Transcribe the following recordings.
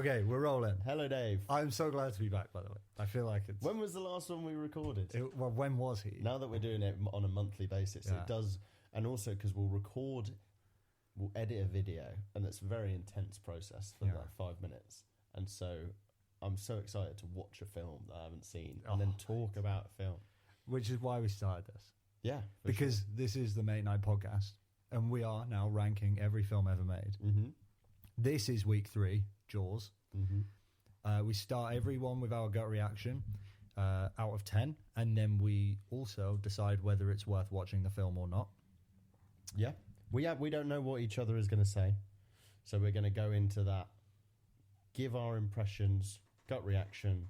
Okay, we're rolling. Hello, Dave. I'm so glad to be back, by the way. I feel like it's... When was the last one we recorded? Well, when was he? Now that we're doing it on a monthly basis, Yeah. it does... And also because we'll edit a video, and it's a very intense process for like 5 minutes. And so I'm so excited to watch a film that I haven't seen and then talk about a film. Which is why we started this. Yeah. Because this is the Mate Night podcast, and we are now ranking every film ever made. Mm-hmm. This is week 3, Jaws. Mm-hmm. We start every one with our gut reaction out of 10, and then we also decide whether it's worth watching the film or not. Yeah. We don't know what each other is going to say, so we're going to go into that, give our impressions, gut reaction.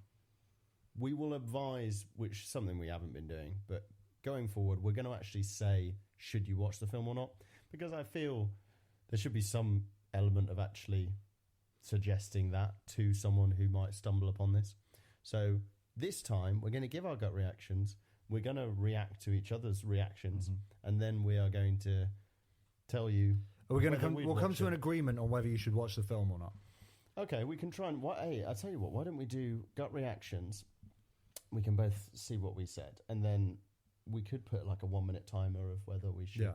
We will advise, which is something we haven't been doing, but going forward, we're going to actually say, should you watch the film or not? Because I feel there should be some element of actually suggesting that to someone who might stumble upon this. So this time, we're going to give our gut reactions. We're going to react to each other's reactions, and then we are going to tell you. We'll come to an agreement on whether you should watch the film or not. Okay, we can try and... Hey, I'll tell you what, why don't we do gut reactions? We can both see what we said, and then we could put like a 1-minute timer of whether we should...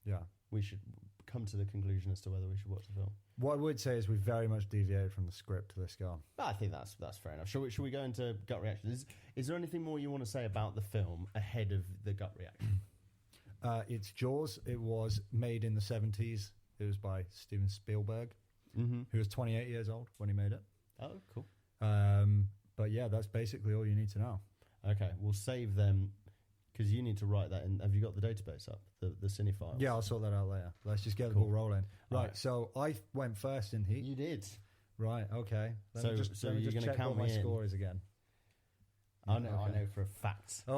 Yeah. We should come to the conclusion as to whether we should watch the film. What I would say is we've very much deviated from the script to this go. I think that's fair enough. Should we go into gut reactions? Is there anything more you want to say about the film ahead of the gut reaction? It's Jaws. It was made in the 70s. It was by Steven Spielberg, who was 28 years old when he made it. Oh, cool. But yeah, that's basically all you need to know. Okay, we'll save them, because you need to write that in. Have you got the database up, the Cinefiles? Yeah, I'll sort that out later. Let's just get the ball rolling. Right, so I went first in Heat. You did. Right, okay. So you're going to count what me my in. score is again. I know for a fact. I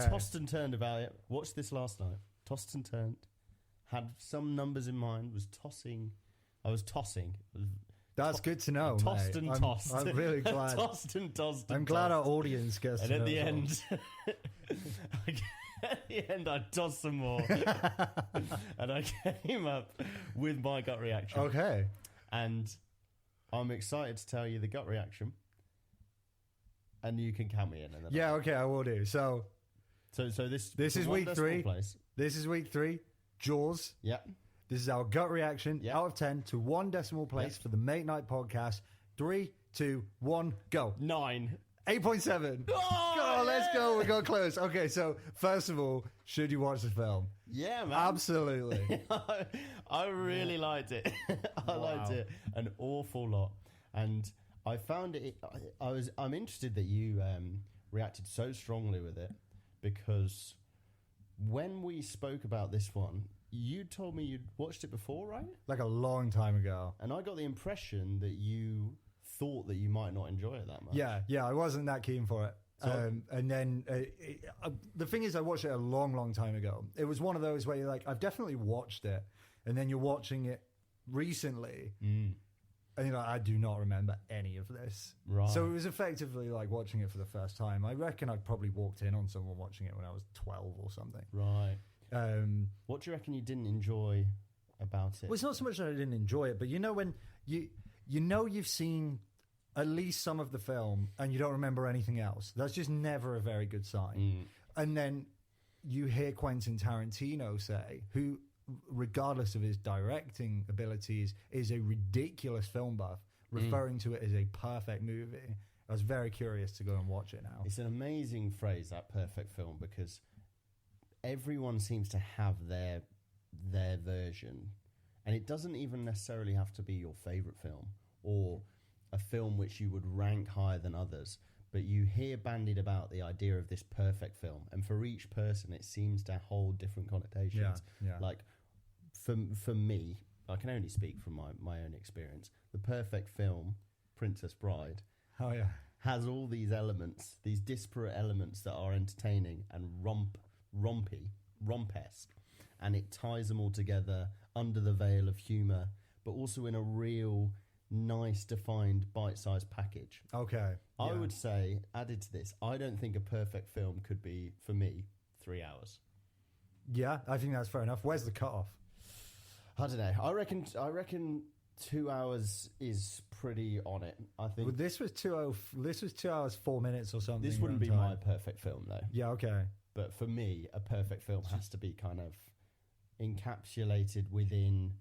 tossed and turned about it. Watched this last night. Tossed and turned. Had some numbers in mind. I was tossing. That's good to know. Tossed mate. and tossed. I'm really glad. Tossed and tossed. I'm glad our audience gets and to know. at the end, I tossed some more, and I came up with my gut reaction. Okay. And I'm excited to tell you the gut reaction, and you can count me in. And then okay, I will do. So this is week 3. Place. This is week 3. Jaws. Yeah. This is our gut reaction out of 10 to 1 decimal place for the Mate Night podcast. 3, 2, 1, go. 9. 8.7. Oh, let's go. We got close. Okay, so first of all, should you watch the film? Yeah, man. Absolutely. I really liked it. I liked it an awful lot. And I found it... I'm interested that you reacted so strongly with it, because when we spoke about this one, you told me you'd watched it before, right? Like a long time ago. And I got the impression that you thought that you might not enjoy it that much. Yeah, I wasn't that keen for it. So, and then the thing is, I watched it a long time ago. It was one of those where you're like, I've definitely watched it, and then you're watching it recently, and you're like, I do not remember any of this. Right. So it was effectively like watching it for the first time. I reckon I probably walked in on someone watching it when I was 12 or something. Right. What do you reckon you didn't enjoy about it? Well, it's not so much that I didn't enjoy it, but you know when you've seen at least some of the film and you don't remember anything else. That's just never a very good sign. And then you hear Quentin Tarantino say, who, regardless of his directing abilities, is a ridiculous film buff, referring to it as a perfect movie. I was very curious to go and watch it now. It's an amazing phrase, that perfect film, because everyone seems to have their version, and it doesn't even necessarily have to be your favorite film or a film which you would rank higher than others, but you hear bandied about the idea of this perfect film, and for each person it seems to hold different connotations. Like for me, I can only speak from my own experience. The perfect film, Princess Bride, has all these elements, these disparate elements that are entertaining and rompesque, and it ties them all together under the veil of humour, but also in a real nice defined bite-sized package. Okay. I would say, added to this, I don't think a perfect film could be, for me, 3 hours. Yeah, I think that's fair enough. Where's the cutoff? I don't know. I reckon 2 hours is pretty on it. I think Well, this was 2 hours 4 minutes or something. this wouldn't be my perfect film though. Yeah, okay. But for me, a perfect film has to be kind of encapsulated within.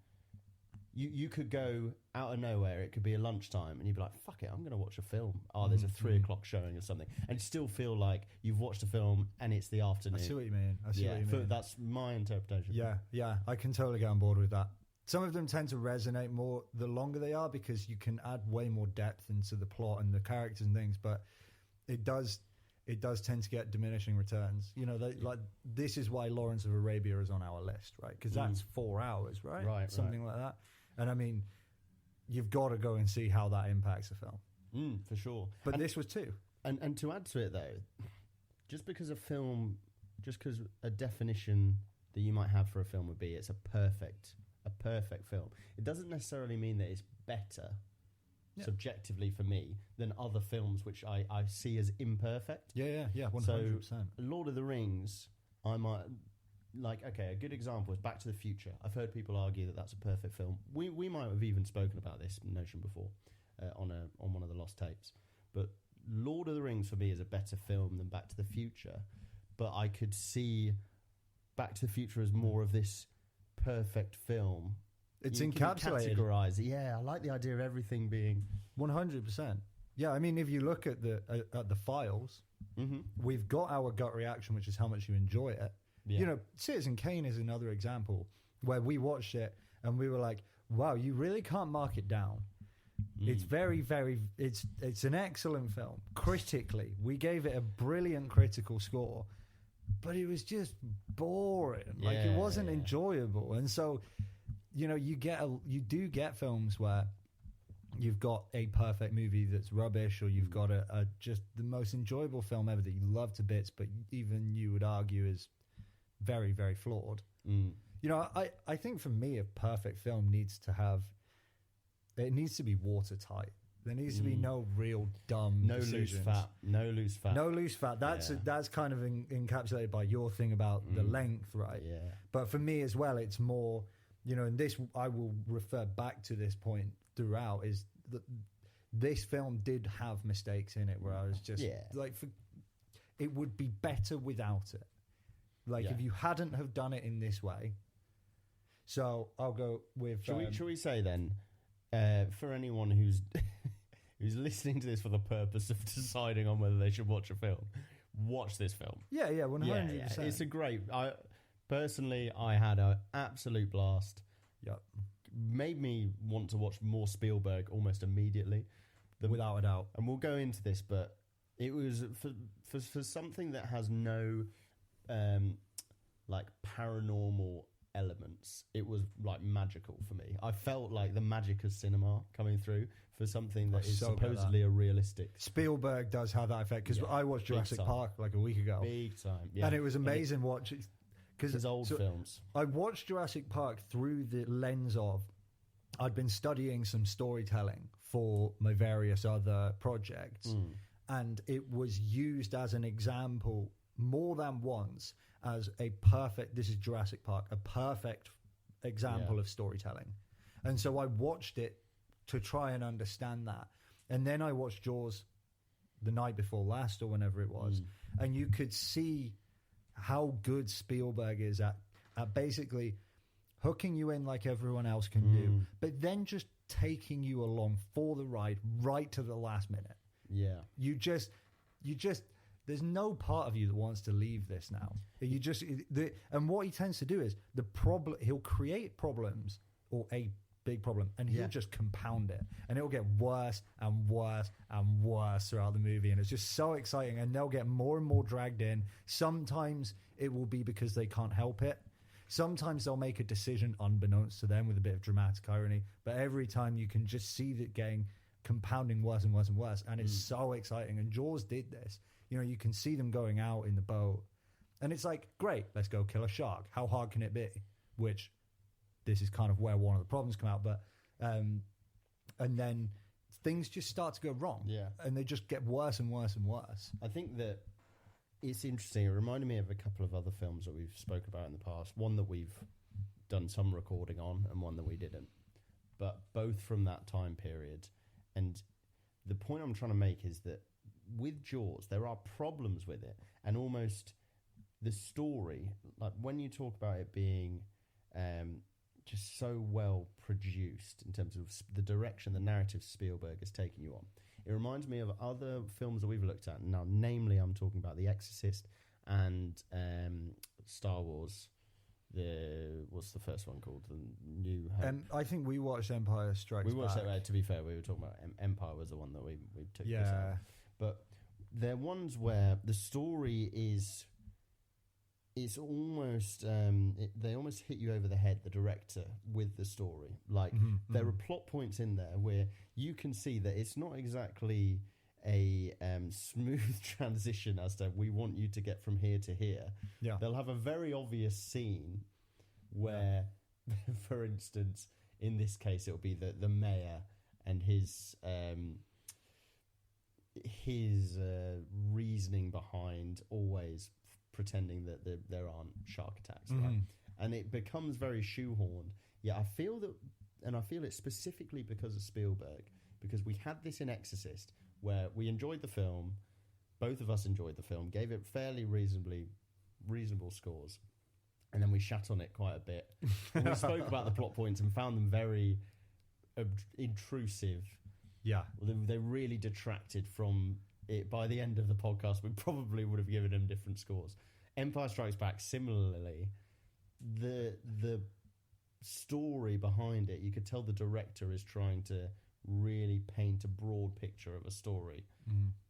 You could go out of nowhere. It could be a lunchtime, and you'd be like, "Fuck it, I'm going to watch a film." Oh, there's a 3 o'clock showing or something, and still feel like you've watched a film, and it's the afternoon. I see what you mean. I see what you mean. That's my interpretation. Yeah, I can totally get on board with that. Some of them tend to resonate more the longer they are because you can add way more depth into the plot and the characters and things, but it does tend to get diminishing returns. You know, like this is why Lawrence of Arabia is on our list, right? Because that's 4 hours, right? Right, something like that. And I mean, you've got to go and see how that impacts a film. For sure. But this was too. And to add to it though, just because a definition that you might have for a film would be it's a perfect film, it doesn't necessarily mean that it's better subjectively for me than other films which I see as imperfect. Yeah, 100%. So Lord of the Rings, I might a good example is Back to the Future. I've heard people argue that that's a perfect film. We might have even spoken about this notion before on one of the lost tapes. But Lord of the Rings for me is a better film than Back to the Future. But I could see Back to the Future as more of this perfect film. It's you encapsulated. Categorize. Yeah, I like the idea of everything being 100%. Yeah, I mean, if you look at the files, we've got our gut reaction, which is how much you enjoy it. Yeah. You know, Citizen Kane is another example where we watched it and we were like, wow, you really can't mark it down. It's very, very, it's an excellent film. Critically, we gave it a brilliant critical score, but it was just boring. Like, it wasn't enjoyable. And so, you know, you do get films where you've got a perfect movie that's rubbish, or you've got a just the most enjoyable film ever that you love to bits, but even you would argue is very, very flawed. You know, I think for me, a perfect film needs to be watertight. There needs to be no real dumb decisions. No loose fat. That's kind of encapsulated by your thing about the length, right? Yeah. But for me as well, it's more, you know, and this, I will refer back to this point throughout, is that this film did have mistakes in it where I was just like, it would be better without it. Like, if you hadn't have done it in this way. So I'll go with... Shall we say then, for anyone who's who's listening to this for the purpose of deciding on whether they should watch a film, watch this film. Yeah, 100%. Yeah. It's a great... Personally, I had an absolute blast. Yep. Made me want to watch more Spielberg almost immediately. Without a doubt. And we'll go into this, but it was for something that has no... like paranormal elements, it was like magical for me. I felt like the magic of cinema coming through for something that is supposedly a realistic. Spielberg does have that effect, because I watched Jurassic Park like a week ago. Big time, yeah. And it was amazing watching, because his old films. I watched Jurassic Park through the lens of, I'd been studying some storytelling for my various other projects, and it was used as an example more than once as a perfect, this is Jurassic Park, a perfect example of storytelling. And so I watched it to try and understand that. And then I watched Jaws the night before last, or whenever it was, and you could see how good Spielberg is at basically hooking you in like everyone else can do, but then just taking you along for the ride right to the last minute. Yeah. You just there's no part of you that wants to leave this now. You just and what he tends to do is he'll create problems, or a big problem, and he'll just compound it, and it'll get worse and worse and worse throughout the movie, and it's just so exciting, and they'll get more and more dragged in. Sometimes it will be because they can't help it. Sometimes they'll make a decision unbeknownst to them with a bit of dramatic irony, but every time you can just see that compounding worse and worse and worse, and it's so exciting. And Jaws did this. You know, you can see them going out in the boat, and it's like, great, let's go kill a shark. How hard can it be? Which, this is kind of where one of the problems come out, but and then things just start to go wrong, and they just get worse and worse and worse. I think that it's interesting. It reminded me of a couple of other films that we've spoke about in the past. One that we've done some recording on, and one that we didn't. but both from that time period. And the point I'm trying to make is that with Jaws, there are problems with it, and almost the story, like when you talk about it being just so well produced in terms of the direction, the narrative Spielberg is taking you on, it reminds me of other films that we've looked at. Now, namely, I'm talking about The Exorcist and Star Wars. What's the first one called? The New Hope. I think we watched Empire Strikes Back. We watched that. To be fair, we were talking about Empire was the one that we took. This out. But they're ones where the story is. It's almost they almost hit you over the head, the director, with the story. Like there are plot points in there where you can see that it's not exactly a smooth transition as to we want you to get from here to here. Yeah. They'll have a very obvious scene where, for instance, in this case, it'll be the mayor and his reasoning behind always pretending that there aren't shark attacks, right? And it becomes very shoehorned. Yeah, I feel it specifically because of Spielberg, because we had this in Exorcist where we enjoyed the film, both of us enjoyed the film, gave it fairly reasonable scores, and then we shat on it quite a bit. And we spoke about the plot points and found them very intrusive. Yeah, they really detracted from it. By the end of the podcast, we probably would have given them different scores. Empire Strikes Back, similarly, the story behind it, you could tell the director is trying to really paint a broad picture of a story,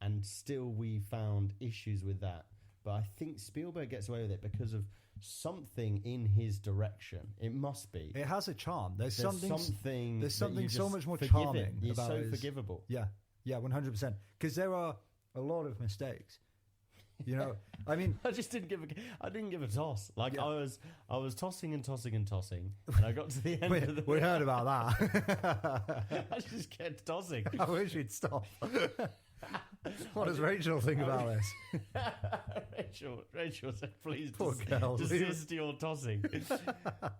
and still we found issues with that. But I think Spielberg gets away with it because of something in his direction. It must be. It has a charm. There's something so much more charming. It's so forgivable. Yeah, 100%. Because there are a lot of mistakes. You know, I mean, I didn't give a toss. Like I was tossing and tossing and tossing, and I got to the end of the. We heard about that. I just kept tossing. I wish you'd stop. What does Rachel think about this? Rachel said, "Please desist your tossing."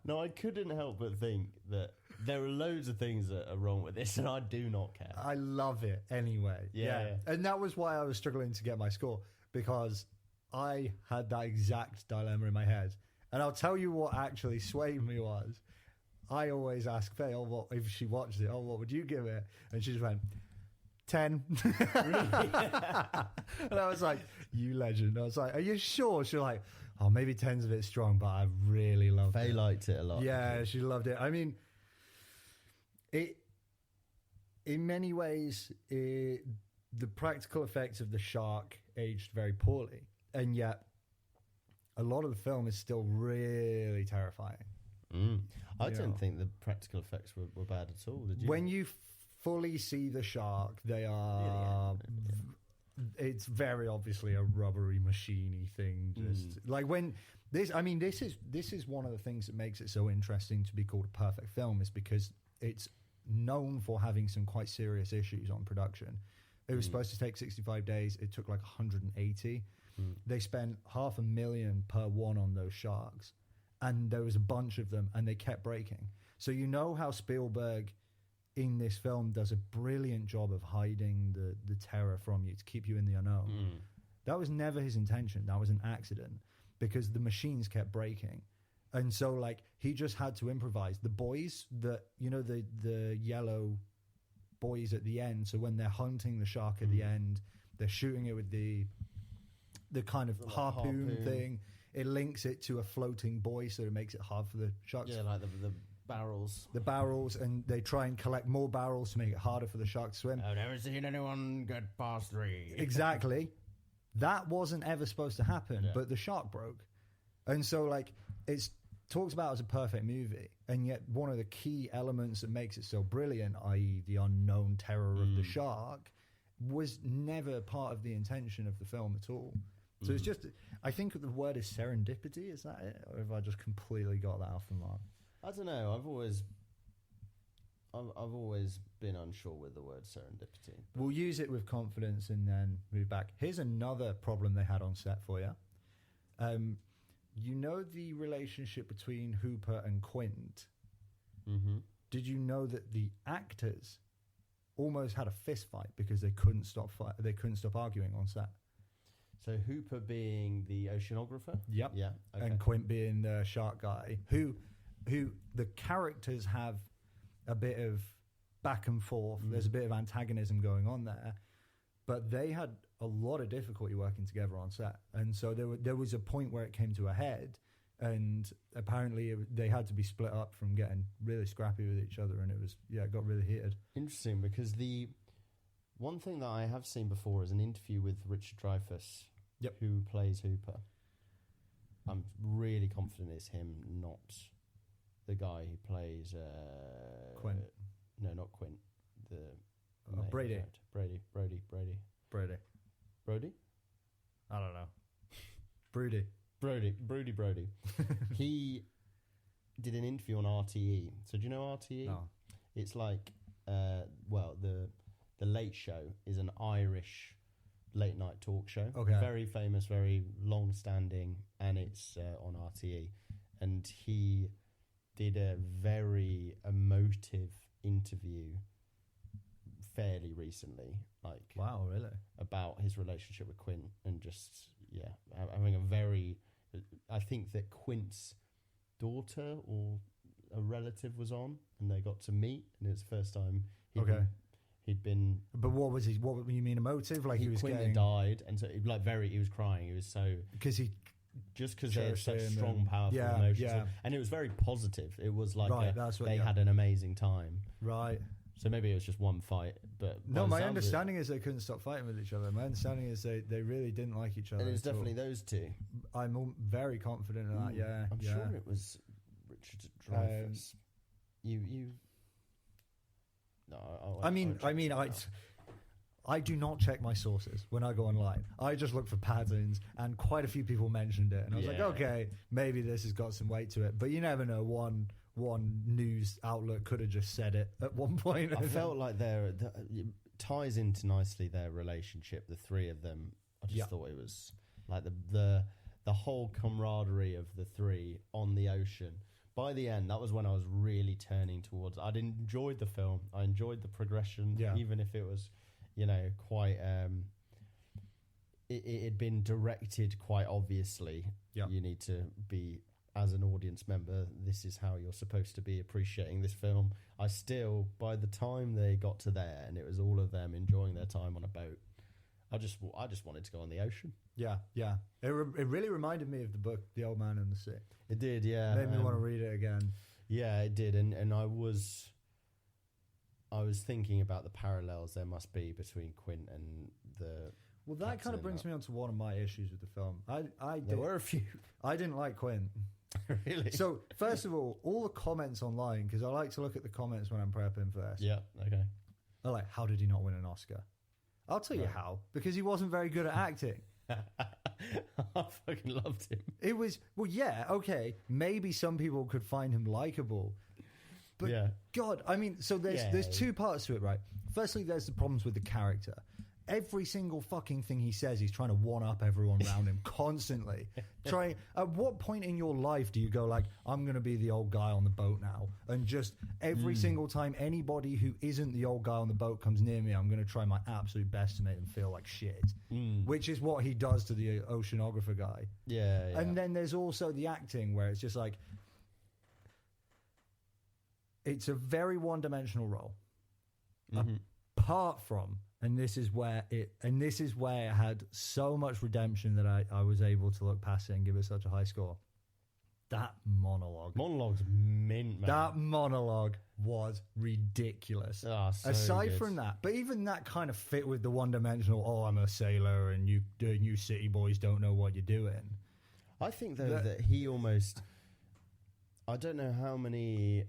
No, I couldn't help but think that there are loads of things that are wrong with this, and I do not care. I love it anyway. Yeah. And that was why I was struggling to get my score, because I had that exact dilemma in my head. And I'll tell you what actually swayed me was, I always ask Faye, what if she watched it? What would you give it? And she just went, 10. Really? And I was like, you legend. I was like, are you sure? She's like, oh, maybe 10's a bit strong, but I really loved it. Faye liked it a lot. Yeah, she loved it. I mean, it in many ways, the practical effects of the shark aged very poorly, and yet a lot of the film is still really terrifying. I don't think the practical effects were bad at all. Did you? When you fully see the shark, they are. It's very obviously a rubbery, machiney thing. Just like when this. I mean, this is one of the things that makes it so interesting to be called a perfect film, is because it's known for having some quite serious issues on production. It was supposed to take 65 days. It took like 180. They spent $500,000 per one on those sharks, and there was a bunch of them, and they kept breaking. So you know how Spielberg in this film does a brilliant job of hiding the terror from you to keep you in the unknown. That was never his intention. That was an accident, because the machines kept breaking. And so like he just had to improvise. The boys that, you know, the yellow boys at the end, so when they're hunting the shark at the end, they're shooting it with the kind of harpoon thing. It links it to a floating buoy, so it makes it hard for the sharks. Yeah, like the barrels. The barrels, and they try and collect more barrels to make it harder for the shark to swim. I've never seen anyone get past 3. Exactly. That wasn't ever supposed to happen, but the shark broke. And so like it's talks about as a perfect movie, and yet one of the key elements that makes it so brilliant, i.e. the unknown terror of the shark, was never part of the intention of the film at all. So it's just, I think the word is serendipity, is that it? Or have I just completely got that off the mark? I don't know. I've always been unsure with the word serendipity. We'll use it with confidence and then move back. Here's another problem they had on set for you. You know the relationship between Hooper and Quint? did you know that the actors almost had a fist fight because they couldn't stop arguing on set? So Hooper being the oceanographer? Yep. Yeah. Okay. And Quint being the shark guy, who the characters have a bit of back and forth. There's a bit of antagonism going on there, but they had a lot of difficulty working together on set. And so there was a point where it came to a head, and apparently they had to be split up from getting really scrappy with each other, and it got really heated. Interesting, because the one thing that I have seen before is an interview with Richard Dreyfuss, who plays Hooper. I'm really confident it's him, not the guy who plays Quint. No, not Quint. Brady. Brody. I don't know. Brody. He did an interview on RTE. So do you know RTE? No. It's like, the Late Show is an Irish late night talk show. Okay. Very famous, very long standing, and it's on RTE. And he did a very emotive interview fairly recently, like, wow, really, about his relationship with Quint, and just having a very, I think that Quint's daughter or a relative was on, and they got to meet, and it was the first time he'd been. But what you mean emotive? Like he was Quint getting... had died, and so he was crying. He was so because they had such strong, powerful emotions, and it was very positive. It was like they had an amazing time, right? So maybe it was just one fight, but no. My understanding is they couldn't stop fighting with each other. My understanding is they really didn't like each other. And it was definitely those two. I'm very confident in that. Yeah, I'm sure it was Richard Dreyfuss. No, I do not check my sources when I go online. I just look for patterns, and quite a few people mentioned it, and I was like, okay, maybe this has got some weight to it. But you never know. One news outlet could have just said it at one point. I felt like it ties into nicely their relationship, the three of them. I just thought it was like the whole camaraderie of the three on the ocean. By the end, that was when I was really turning towards. I'd enjoyed the film. I enjoyed the progression, even if it was, quite. It had been directed quite obviously. Yeah. You need to be, as an audience member, this is how you're supposed to be appreciating this film. I still, by the time they got to there, and it was all of them enjoying their time on a boat, I just wanted to go on the ocean. Yeah. It really reminded me of the book, The Old Man and the Sea. It did, yeah. Made me want to read it again. Yeah, it did, and I was thinking about the parallels there must be between Quint and the. Well, that kind of brings me on to one of my issues with the film. There were a few. I didn't like Quint. Really? So, first of all the comments online, because I like to look at the comments when I'm prepping for this. Yeah, okay. They're like, how did he not win an Oscar? I'll tell you how. Because he wasn't very good at acting. I fucking loved him. It was, okay. Maybe some people could find him likable. But, God, I mean, so there's two parts to it, right? Firstly, there's the problems with the character. Every single fucking thing he says, he's trying to one-up everyone around him constantly. At what point in your life do you go like, I'm going to be the old guy on the boat now? And just every single time anybody who isn't the old guy on the boat comes near me, I'm going to try my absolute best to make them feel like shit. Which is what he does to the oceanographer guy. Yeah. And then there's also the acting where it's just like, it's a very one-dimensional role. Apart from... And this is where it had so much redemption that I was able to look past it and give it such a high score. That monologue. Monologue's mint, man. That monologue was ridiculous. Oh, so aside good. from that, but even that kind of fit with the one-dimensional, I'm a sailor and you city boys don't know what you're doing. I think, though, that he almost... I don't know how many...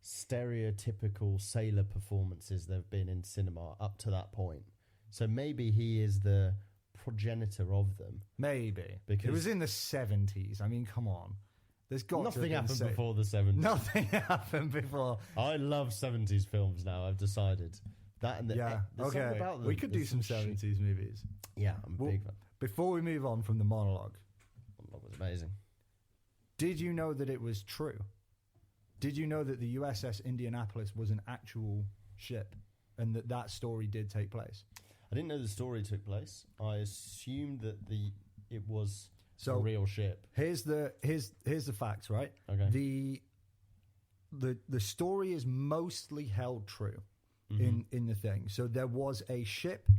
stereotypical sailor performances there have been in cinema up to that point. So maybe he is the progenitor of them. Maybe. Because it was in the 70s. I mean, come on. There's got nothing happened before the 70s. Nothing happened before. I love 70s films now, I've decided. That and the okay. About them. We could do some 70s movies. Yeah, I'm a big fan. Before we move on from the monologue. Monologue was amazing. Did you know that it was true Did you know that the USS Indianapolis was an actual ship, and that story did take place? I didn't know the story took place. I assumed that it was a real ship. Here's the facts, right? Okay. The story is mostly held true in the thing. So there was a ship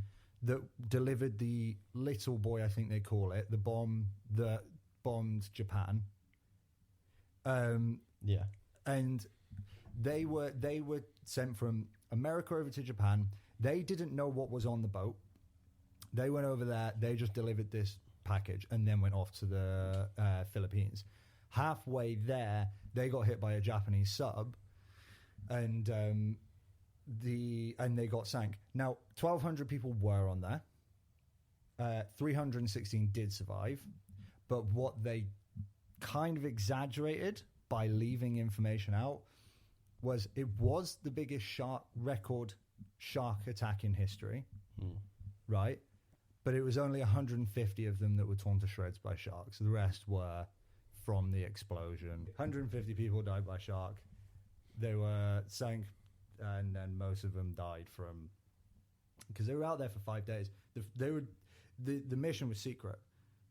that delivered the little boy, I think they call it, the bomb that bombed Japan. Yeah. And they were sent from America over to Japan. They didn't know what was on the boat. They went over there. They just delivered this package and then went off to the Philippines. Halfway there, they got hit by a Japanese sub, and they got sank. Now, 1,200 people were on there. 316 did survive, but what they kind of exaggerated by leaving information out was it was the biggest shark attack in history, right? But it was only 150 of them that were torn to shreds by sharks. The rest were from the explosion. 150 people died by shark. They were sank, and then most of them died from... Because they were out there for 5 days. The mission was secret.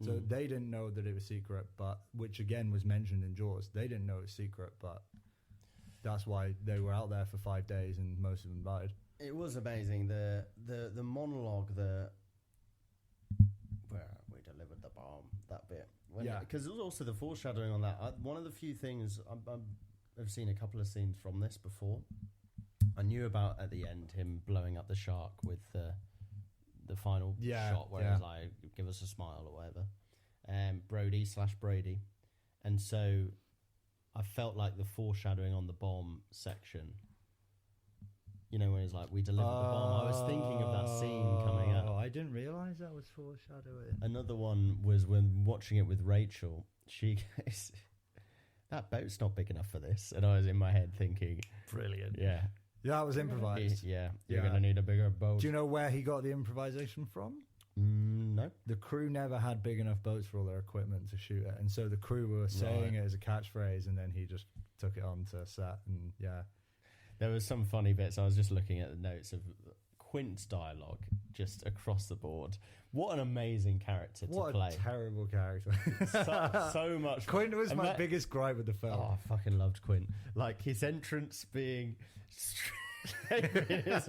So they didn't know that it was secret, but which again was mentioned in Jaws. They didn't know it was secret, but that's why they were out there for 5 days and most of them died. It was amazing. The monologue, where we delivered the bomb, that bit. Because it was also the foreshadowing on that. One of the few things, I've seen a couple of scenes from this before. I knew about at the end him blowing up the shark with the final shot where he's like, give us a smile or whatever. Brody/Brady. And so I felt like the foreshadowing on the bomb section, you know, when he's like, we delivered the bomb. I was thinking of that scene coming up. Oh, I didn't realise that was foreshadowing. Another one was when watching it with Rachel, she goes, that boat's not big enough for this. And I was in my head thinking, brilliant. Yeah. Yeah, it was improvised. You're going to need a bigger boat. Do you know where he got the improvisation from? No. The crew never had big enough boats for all their equipment to shoot it. And so the crew were saying it as a catchphrase, and then he just took it on to set. And there was some funny bits. I was just looking at the notes of Quint's dialogue just across the board. What an amazing character to play. What a terrible character. so much. Quint was my biggest gripe with the film. Oh, I fucking loved Quint. Like his entrance being... It's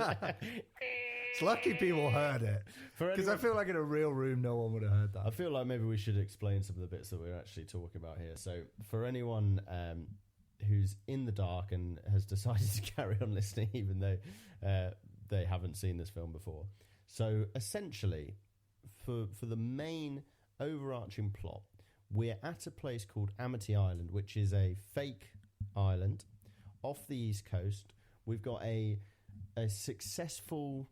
lucky people heard it, because I feel like in a real room no one would have heard that. I feel like maybe we should explain some of the bits that we're actually talking about here. So for anyone who's in the dark and has decided to carry on listening even though they haven't seen this film before, so essentially for the main overarching plot, we're at a place called Amity Island, which is a fake island off the East Coast. We've got a successful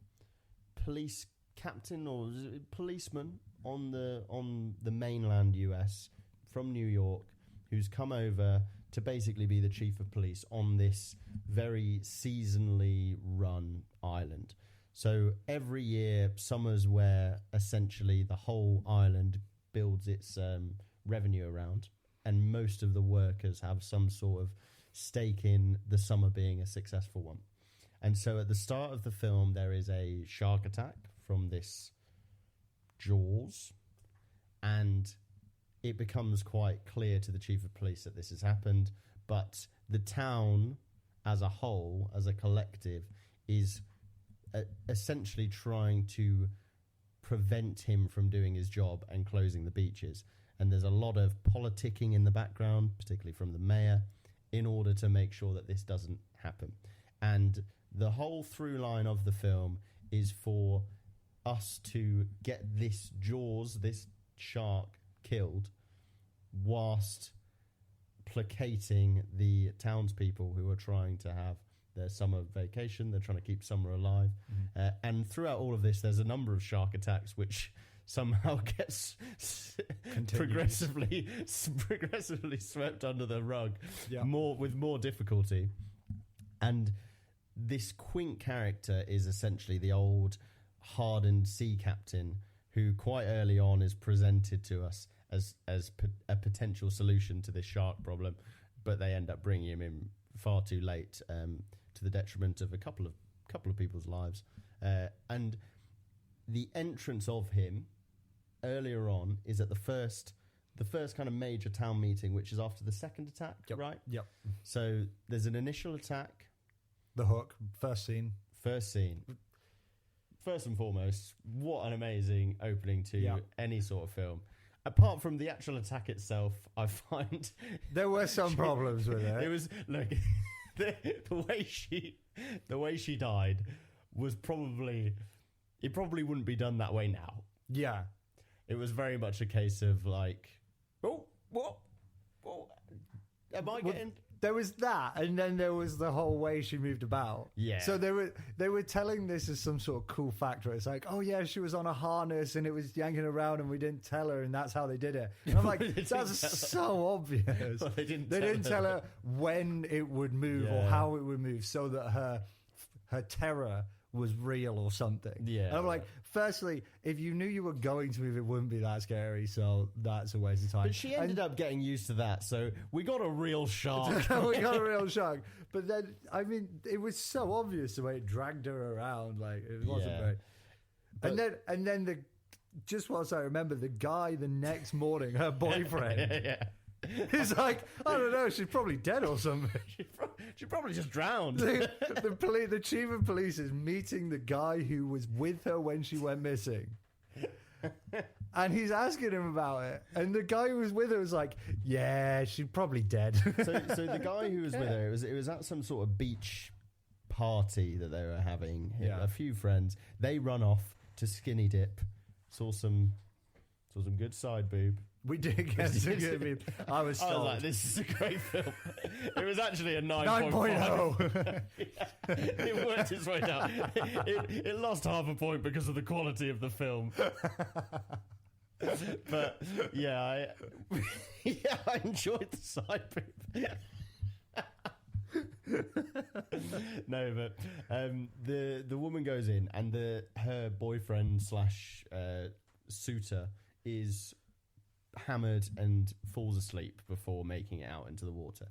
police captain or policeman on the mainland US from New York, who's come over to basically be the chief of police on this very seasonally run island. So every year, summer's where essentially the whole island builds its revenue around, and most of the workers have some sort of stake in the summer being a successful one. And so at the start of the film, there is a shark attack from this Jaws, and it becomes quite clear to the chief of police that this has happened, but the town as a whole, as a collective, is essentially trying to prevent him from doing his job and closing the beaches. And there's a lot of politicking in the background, particularly from the mayor, in order to make sure that this doesn't happen. And the whole through line of the film is for us to get this Jaws, this shark, killed, whilst placating the townspeople who are trying to have their summer vacation. They're trying to keep summer alive. And throughout all of this, there's a number of shark attacks which somehow gets progressively swept under the rug, with more difficulty. And this Quint character is essentially the old hardened sea captain who quite early on is presented to us as a potential solution to this shark problem, but they end up bringing him in far too late, to the detriment of a couple of people's lives. And the entrance of him earlier on is at the first kind of major town meeting, which is after the second attack, right? Yep. So there's an initial attack. The hook, first scene. First and foremost, what an amazing opening to any sort of film. Apart from the actual attack itself, I find there were some problems with it. It was the way she died was probably wouldn't be done that way now. Yeah, it was very much a case of like, what am I getting? There was that, and then there was the whole way she moved about. Yeah. So they were telling this as some sort of cool factor. It's like, oh yeah, she was on a harness and it was yanking around and we didn't tell her, and that's how they did it. And I'm like, that's so obvious. Well, they didn't tell her when it would move or how it would move, so that her terror was real or something. Yeah. And I'm like, firstly, if you knew you were going to move, it wouldn't be that scary, so that's a waste of time. But she ended up getting used to that, so we got a real shark. We got a real shark. But then, I mean, it was so obvious the way it dragged her around. Like, it wasn't great. But, and then just whilst I remember, the guy the next morning, her boyfriend, he's like, I don't know, she's probably dead or something. She probably just drowned. The chief of police is meeting the guy who was with her when she went missing. And he's asking him about it. And the guy who was with her was like, yeah, she's probably dead. So the guy who was with her, it was at some sort of beach party that they were having. Yeah. A few friends. They run off to skinny dip. Saw some good side boob. We did get some good. I was like, this is a great film. It was actually a 9.0. It worked its way down. It lost half a point because of the quality of the film. But I enjoyed the side boob. No, but the woman goes in, and her boyfriend / suitor is hammered and falls asleep before making it out into the water.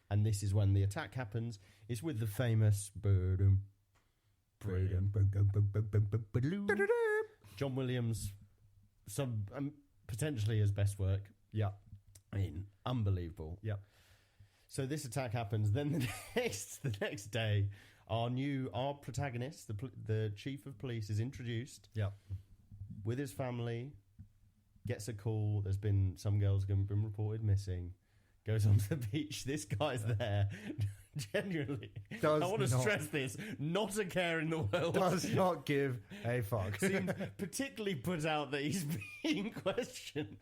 And this is when the attack happens. It's with the famous John Williams, potentially his best work. Yeah. I mean, unbelievable. Yeah. So this attack happens. Then the next day, our protagonist, the chief of police, is introduced. Yeah. With his family. Gets a call. There's been some girls been reported missing. Goes onto the beach. This guy's there. Genuinely, I want to stress this. Not a care in the world. Does not give a fuck. Seems particularly put out that he's being questioned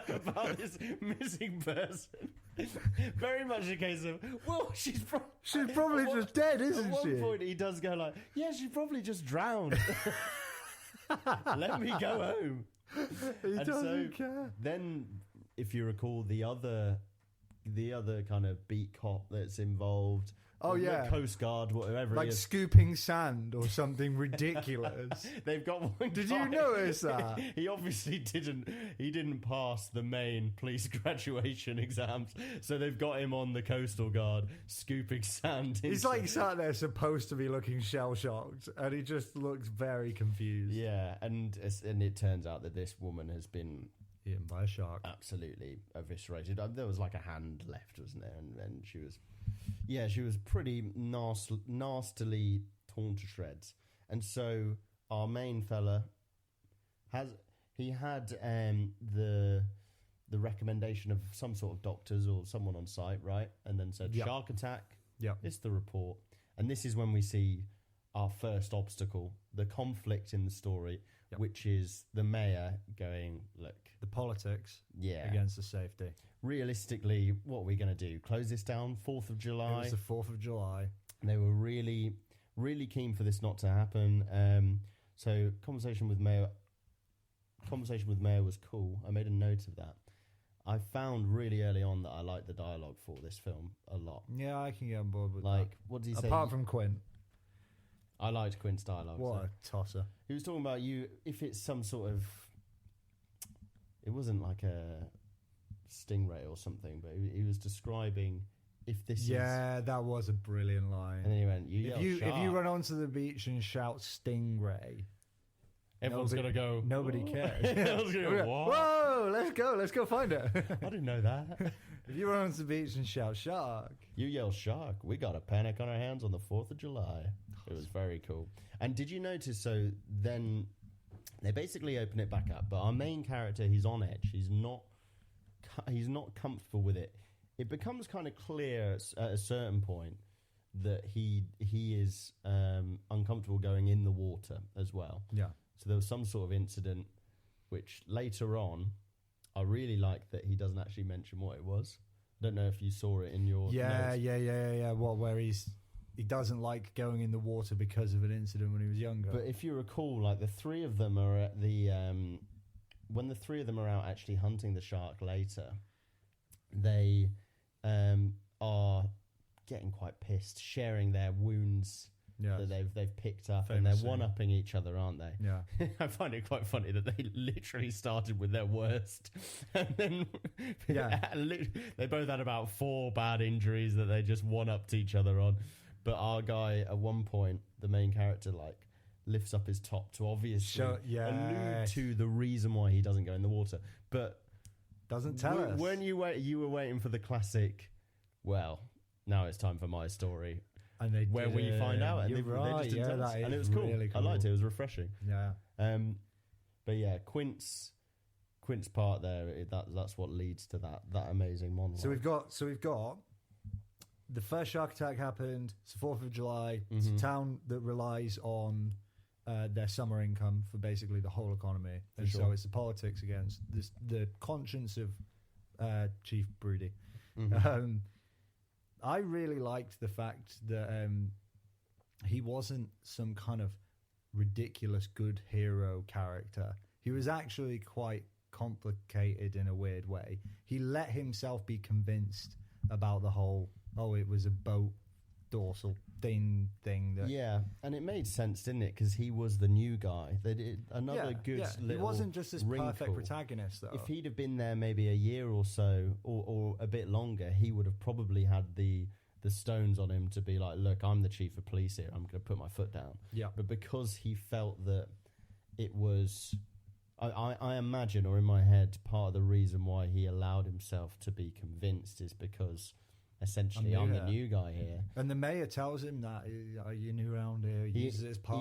about this missing person. Very much a case of, well, she's probably just dead, isn't she? At one point, he does go like, yeah, she probably just drowned. Let me go home. He doesn't care. Then, if you recall, the other kind of beat cop that's involved. Oh yeah, Coast Guard, whatever. Like it is. scooping sand or something ridiculous. They've got one. Did you notice that? He obviously didn't. He didn't pass the main police graduation exams, so they've got him on the Coastal Guard scooping sand. He's like sat there, supposed to be looking shell shocked, and he just looks very confused. Yeah, and it turns out that this woman has been eaten by a shark, absolutely eviscerated. There was like a hand left, wasn't there? And she was. Yeah, she was pretty nastily torn to shreds. And so our main fella had the recommendation of some sort of doctors or someone on site, right? And then said, shark attack. Yeah. It's the report. And this is when we see our first obstacle, the conflict in the story, which is the mayor going, look. The politics against the safety. Realistically, what are we going to do? Close this down? 4th of July? It was the 4th of July. They were really, really keen for this not to happen. So conversation with mayor was cool. I made a note of that. I found really early on that I liked the dialogue for this film a lot. Yeah, I can get on board with that. What did he say? Apart from Quint. I liked Quint's dialogue. What a tosser. He was talking about if it's some sort of... It wasn't like a stingray or something, but he was describing if this is... Yeah, that was a brilliant line. And then he went, you yell if you shark. run onto the beach and shout stingray, Everyone's going to go... nobody cares. Everyone's gonna go, what? Whoa, let's go find it. I didn't know that. If you run onto the beach and shout shark, You yell shark. We got a panic on our hands on the 4th of July. It was very cool. And did you notice, so then they basically open it back up, but our main character, he's on edge. He's not comfortable with it. It becomes kind of clear at a certain point that he is uncomfortable going in the water as well. yeah. So there was some sort of incident, which later on, I really like that he doesn't actually mention what it was. Don't know if you saw it in your notes. Yeah. What, where he doesn't like going in the water because of an incident when he was younger. But if you recall, like the three of them are at the when the three of them are out actually hunting the shark later, they are getting quite pissed, sharing their wounds that they've picked up, and they're one-upping each other, aren't they? Yeah. I find it quite funny that they literally started with their worst, and then they both had about 4 bad injuries that they just one-upped each other on. But our guy, at one point, the main character, like, lifts up his top to obviously allude to the reason why he doesn't go in the water. But doesn't tell us. When you were waiting for the classic, well, now it's time for my story. And where we find out, and they just didn't tell us. And it was cool. Really cool. I liked it. It was refreshing. Yeah. But yeah, Quint's part there. That's what leads to that amazing monologue. So we've got the first shark attack happened. It's the 4th of July. It's a town that relies on their summer income for basically the whole economy, and so it's the politics against the conscience of Chief Broody. I really liked the fact that he wasn't some kind of ridiculous good hero character. He was actually quite complicated in a weird way. He let himself be convinced about the whole, it was a boat dorsal thing. And it made sense, didn't it? Because he was the new guy. They did another good little He wasn't just this wrinkle. perfect protagonist, though. If he'd have been there maybe a year or so, or a bit longer, he would have probably had the stones on him to be like, look, I'm the chief of police here. I'm going to put my foot down. Yeah. But because he felt that it was... I imagine, or in my head, part of the reason why he allowed himself to be convinced is because... essentially, I'm the new guy here. And the mayor tells him that, are you new around here? He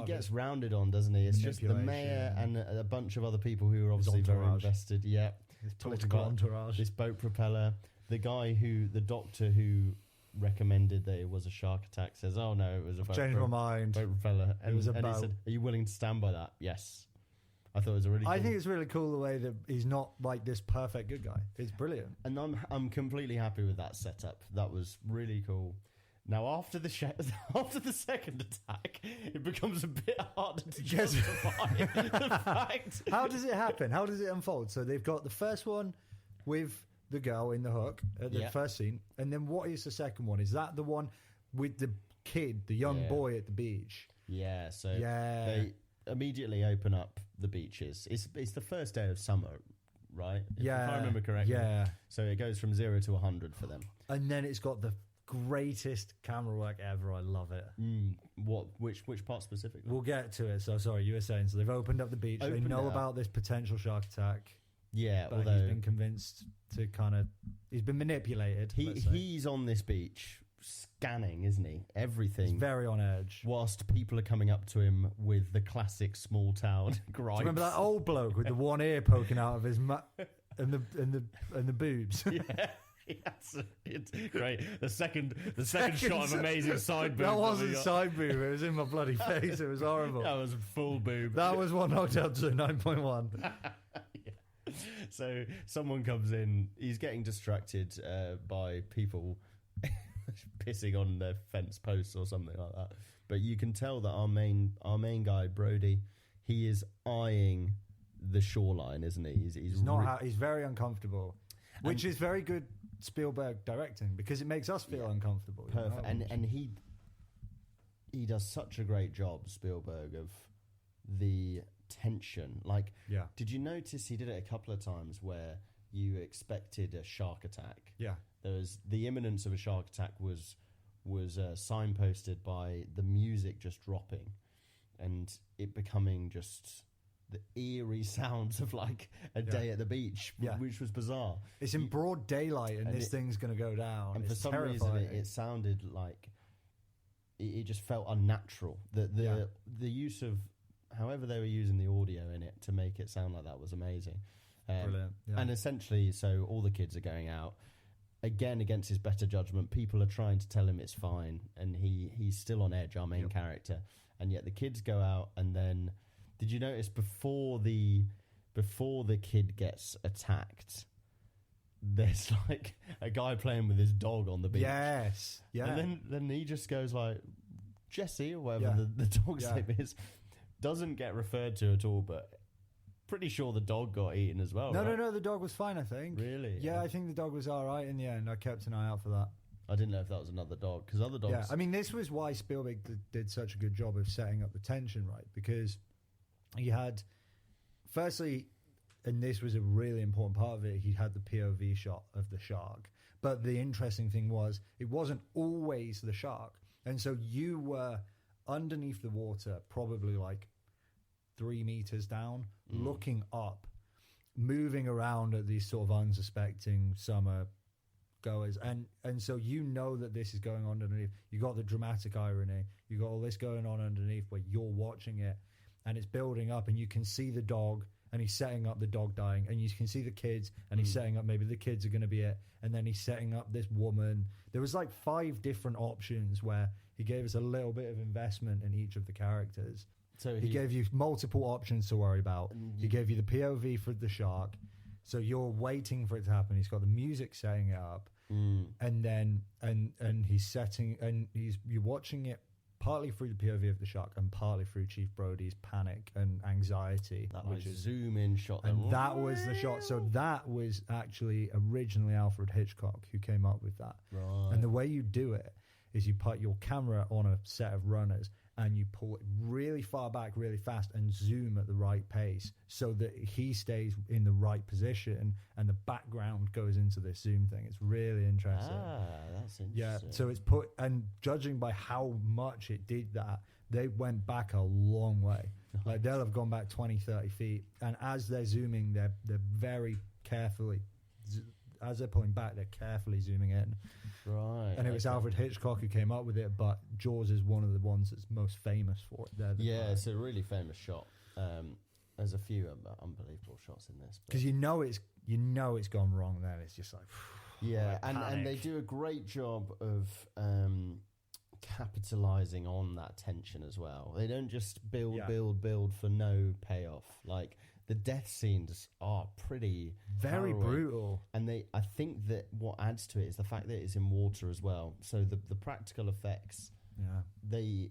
gets rounded on, the guy It's just the mayor and a bunch of other people who are obviously very invested. Yeah. His political entourage. This boat propeller. The guy the doctor who recommended that it was a shark attack says, oh no, it was a boat changed my mind. Boat propeller. It was a boat. He said, are you willing to stand by that? Yes. I thought it was a really cool... I think it's really cool the way that he's not like this perfect good guy. It's brilliant. And I'm completely happy with that setup. That was really cool. Now, after the second attack, it becomes a bit harder to justify the fact. How does it happen? How does it unfold? So they've got the first one with the girl in the hook at the first scene. And then what is the second one? Is that the one with the kid, the young boy at the beach? Yeah, so they immediately open up the beaches. It's the first day of summer, right? If I remember correctly. Yeah. So it goes from 0 to 100 for them. And then it's got the greatest camera work ever. I love it. Which part specifically? We'll get to it. So sorry, you were saying. So they've opened up the beach. They know about this potential shark attack. Yeah, but he's been convinced to he's been manipulated. He's on this beach scanning, isn't he? Everything. He's very on edge. Whilst people are coming up to him with the classic small town gripes. Do you remember that old bloke with the one ear poking out of his and the boobs? Yeah. Yes, it's great. The second shot of amazing side boob. That wasn't side boob. It was in my bloody face. It was horrible. That was full boob. That was one knocked up to 9.1. Yeah. So someone comes in. He's getting distracted by people pissing on their fence posts or something like that. But you can tell that our main guy Brody, he is eyeing the shoreline, isn't he? He's very uncomfortable, which is very good Spielberg directing because it makes us feel uncomfortable. Perfect. And he does such a great job, Spielberg, of the tension. Did you notice he did it a couple of times where you expected a shark attack? Yeah. There was the imminence of a shark attack was signposted by the music just dropping, and it becoming just the eerie sounds of like a day at the beach, which was bizarre. It's in broad daylight, and this thing's going to go down. And it's for some terrifying. reason, it sounded like it just felt unnatural. The use of however they were using the audio in it to make it sound like that was amazing. Brilliant. Yeah. And essentially, so all the kids are going out. Again, against his better judgment, people are trying to tell him it's fine, and he's still on edge, our main character. And yet the kids go out, and then... Did you notice before the kid gets attacked, there's like a guy playing with his dog on the beach? Yes. Yeah. And then he just goes like, Jesse, or whatever the dog's name is, doesn't get referred to at all, but pretty sure the dog got eaten as well. No, the dog was fine, I think. Really? Yeah, I think the dog was all right in the end. I kept an eye out for that. I didn't know if that was another dog, because other dogs... Yeah, I mean, this was why Spielberg did such a good job of setting up the tension, right? Because he had, firstly, and this was a really important part of it, he had the POV shot of the shark. But the interesting thing was, it wasn't always the shark. And so you were underneath the water, probably like 3 meters down, looking up, moving around at these sort of unsuspecting summer goers. And so you know that this is going on underneath. You got the dramatic irony. You got all this going on underneath where you're watching it. And it's building up, and you can see the dog, and he's setting up the dog dying, and you can see the kids, and he's setting up maybe the kids are going to be it, and then he's setting up this woman. There was like 5 different options where he gave us a little bit of investment in each of the characters. So he gave you multiple options to worry about. He gave you the POV for the shark, so you're waiting for it to happen. He's got the music setting it up, and then and he's setting, and you're watching it partly through the POV of the shark and partly through Chief Brody's panic and anxiety. That which is zoom in shot. And that was the shot. So that was actually originally Alfred Hitchcock who came up with that. Right. And the way you do it is you put your camera on a set of runners and you pull it really far back really fast and zoom at the right pace so that he stays in the right position and the background goes into this zoom thing. It's really interesting. That's interesting. Yeah, so it's put, and judging by how much it did that, they went back a long way. Like they'll have gone back 20, 30 feet. And as they're zooming, they're very carefully, as they're pulling back, they're carefully zooming in. Right. And it was Alfred Hitchcock who came up with it, but Jaws is one of the ones that's most famous for it. It's a really famous shot. There's a few unbelievable shots in this. Because you know it's gone wrong then. It's just like... Yeah, and they do a great job of capitalizing on that tension as well. They don't just build for no payoff. Like... The death scenes are pretty very harrowing. brutal, and I think that what adds to it is the fact that it's in water as well. So the practical effects, they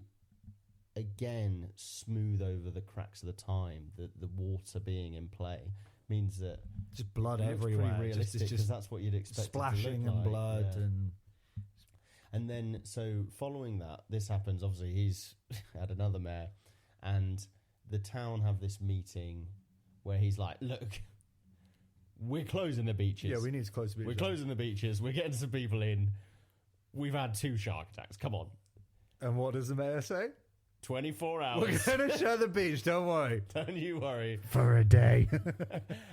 again smooth over the cracks of the time. The water being in play means that just blood everywhere. Pretty realistic, because that's what you'd expect. Splashing and blood and then so following that, this happens. Obviously, he's had another mare, and the town have this meeting. Where he's like, look, we're closing the beaches. Yeah, we need to close the beaches. We're closing the beaches. We're getting some people in. We've had 2 shark attacks. Come on. And what does the mayor say? 24 hours. We're going to shut the beach. Don't worry. Don't you worry. For a day.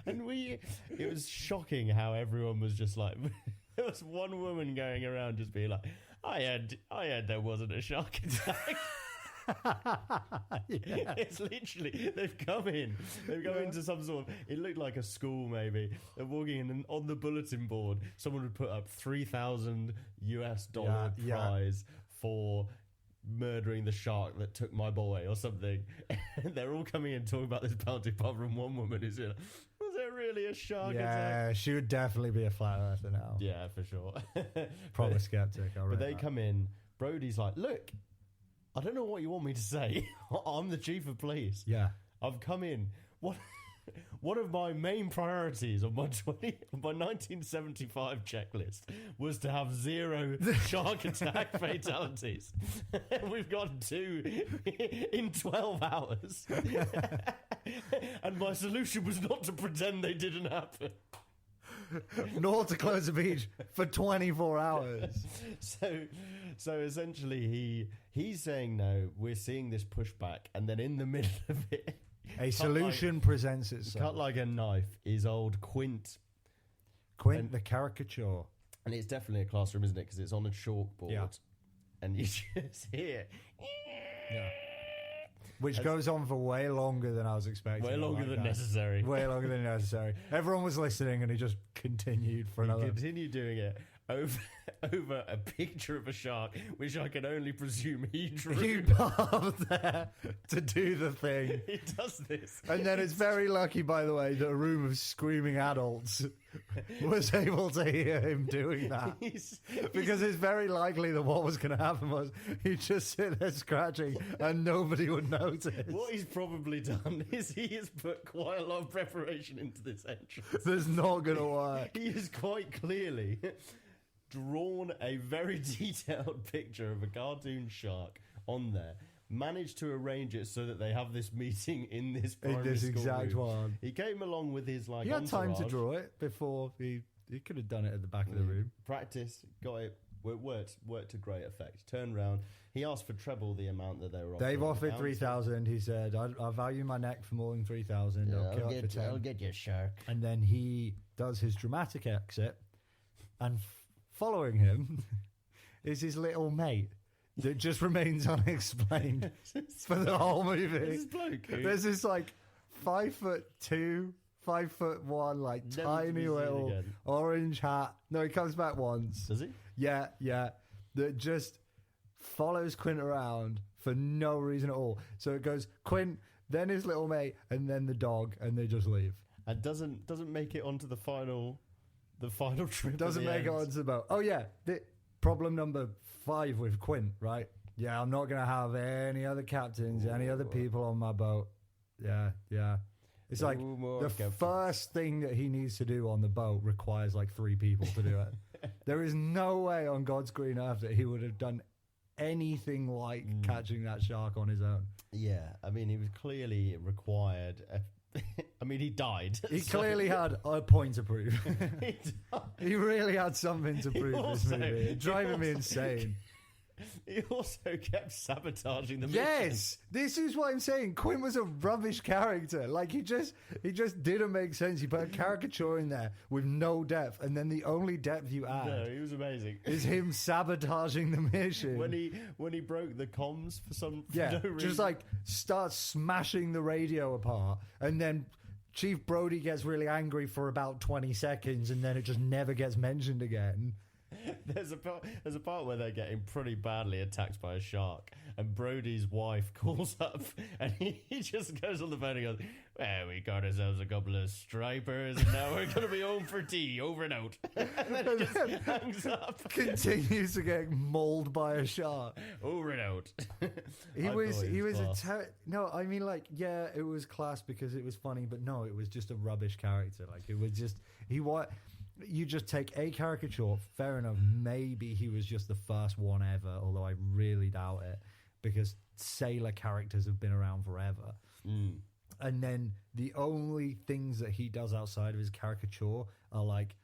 And it was shocking how everyone was just like, there was one woman going around just being like, I heard there wasn't a shark attack. It's literally they've come into some sort of, it looked like a school maybe. They're walking in, and on the bulletin board someone would put up $3,000 prize for murdering the shark that took my boy or something. And they're all coming in talking about this bounty, apart from one woman who's in, was there really a shark attack? Yeah, she would definitely be a flat earther now. Yeah, for sure. Proper skeptic. But they come in, Brody's like, look, I don't know what you want me to say. I'm the chief of police. Yeah. I've come in. One of my main priorities on my 1975 checklist was to have 0 shark attack fatalities. We've got 2 in 12 hours. And my solution was not to pretend they didn't happen. North to close the beach for 24 hours. So essentially, he's saying no. We're seeing this pushback, and then in the middle of it, A solution presents itself. cut like a knife is old Quint, Quint the caricature. and it's definitely a classroom, isn't it? Because it's on a chalkboard, Yeah. and you just hear. Yeah. Which goes on for way longer than I was expecting. Way longer like than that. necessary. Way longer than necessary. Everyone was listening, and he just continued for He another. continued doing it over a picture of a shark, which I can only presume he drew. He paused there to do the thing. He does this. And then it's very lucky, by the way, that a room of screaming adults was able to hear him doing that. Because it's very likely that what was going to happen was he'd just sit there scratching and nobody would notice. What he's probably done is he has put quite a lot of preparation into this entrance. That's not going to work. He has quite clearly drawn a very detailed picture of a cartoon shark on there, managed to arrange it so that they have this meeting in this In primary this school exact room. one. He came along with his He had time to entourage. draw it before he could have done it at the back of the room. Practiced, got it, worked to great effect. Turned round, he asked for treble the amount that they were offering. They've offered Pounds. 3,000. He said, I value my neck for more than 3,000. Yeah, I'll kill it for 10. I'll get you, shark. And then he does his dramatic exit, and following him is his little mate that just remains unexplained for the whole movie. This bloke who- There's this like 5'2", 5'1", like Never to be tiny seen little again. orange hat. No, he comes back once. Does he? Yeah. That just follows Quint around for no reason at all. So it goes Quint, then his little mate, and then the dog, and they just leave. And doesn't make it onto the final trip. Doesn't at the make it end. onto the boat. Oh yeah, problem number 5 with Quint, right? Yeah, I'm not gonna have any other captains, any other people on my boat. Yeah. It's like No more the captains. first thing that he needs to do on the boat requires like 3 people to do it. There is no way on God's green earth that he would have done anything like catching that shark on his own. Yeah, I mean, he was clearly required. I mean, he died. He so- clearly had a point to prove. He died. He really had something to prove this also- movie. It's driving me he also- insane. He also kept sabotaging the mission. Yes, this is what I'm saying. Quinn was a rubbish character. Like he just didn't make sense. He put a caricature in there with no depth, and then the only depth you add No, he was amazing. is him sabotaging the mission. when he broke the comms for no reason. just like starts smashing the radio apart, and then Chief Brody gets really angry for about 20 seconds, and then it just never gets mentioned again. There's a part where they're getting pretty badly attacked by a shark, and Brody's wife calls up, and he just goes on the phone and goes, "Well, we got ourselves a couple of stripers, and now we're gonna be home for tea. Over and out." And then he just hangs up. Continues to get mauled by a shark. Over and out. He I was thought class. no, I mean, like, yeah, it was class because it was funny, but no, it was just a rubbish character. Like, it was just you just take a caricature, fair enough, maybe he was just the first one ever, although I really doubt it, because sailor characters have been around forever. And then the only things that he does outside of his caricature are like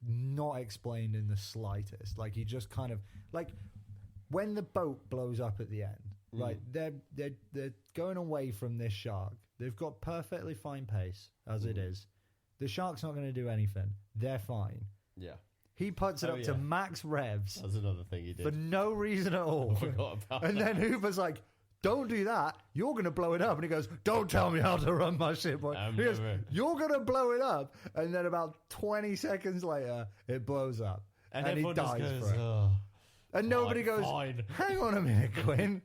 not explained in the slightest. Like, he just kind of, like, when the boat blows up at the end, right, they're going away from this shark. They've got perfectly fine pace as it is. The shark's not going to do anything. They're fine. Yeah, He puts it up to max revs that's another thing he did. for no reason at all. Forgot about And that. then Hoover's like, "Don't do that. You're going to blow it up." And he goes, "Don't tell me how to run my ship." I'm He goes, never- "You're going to blow it up." And then about 20 seconds later, it blows up. And he everyone just dies goes, for it. "Oh, And nobody fine, goes, fine." "Hang on a minute, Quinn.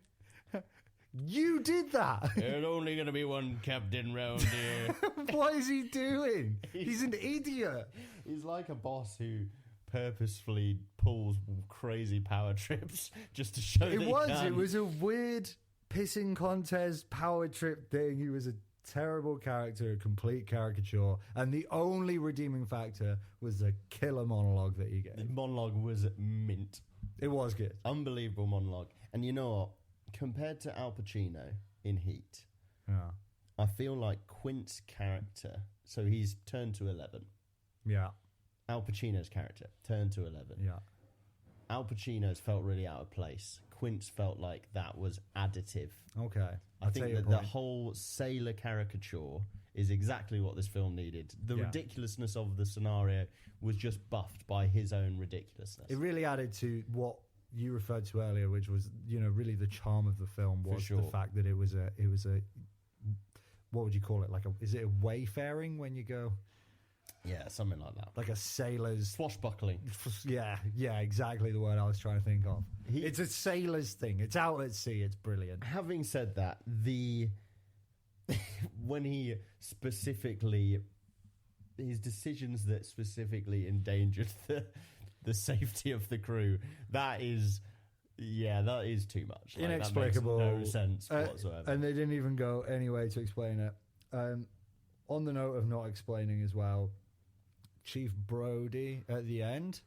You did that." There's only going to be one captain round here. What is he doing? He's an idiot. He's like a boss who purposefully pulls crazy power trips just to show It that was. he can. It was a weird pissing contest, power trip thing. He was a terrible character, a complete caricature. And the only redeeming factor was the killer monologue that he The gave. monologue was mint. It was good. Unbelievable monologue. And you know what? Compared to Al Pacino in Heat, Yeah. I feel like Quint's character, so he's turned to 11. Yeah. Al Pacino's character, Turn to 11. Yeah. Al Pacino's felt really out of place. Quint's felt like that was additive. Okay. I think that the whole sailor caricature is exactly what this film needed. The ridiculousness of the scenario was just buffed by his own ridiculousness. It really added to what you referred to earlier, which was, really the charm of the film was the fact that it was a what would you call it? Is it a wayfaring when you go? Yeah, something like that. Like a sailor's... Swashbuckling. Yeah, exactly the word I was trying to think of. It's a sailor's thing. It's out at sea. It's brilliant. Having said that, when he specifically... His decisions that specifically endangered the safety of the crew, that is too much. Inexplicable. That makes no sense whatsoever. And they didn't even go any way to explain it. On the note of not explaining as well, Chief Brody at the end,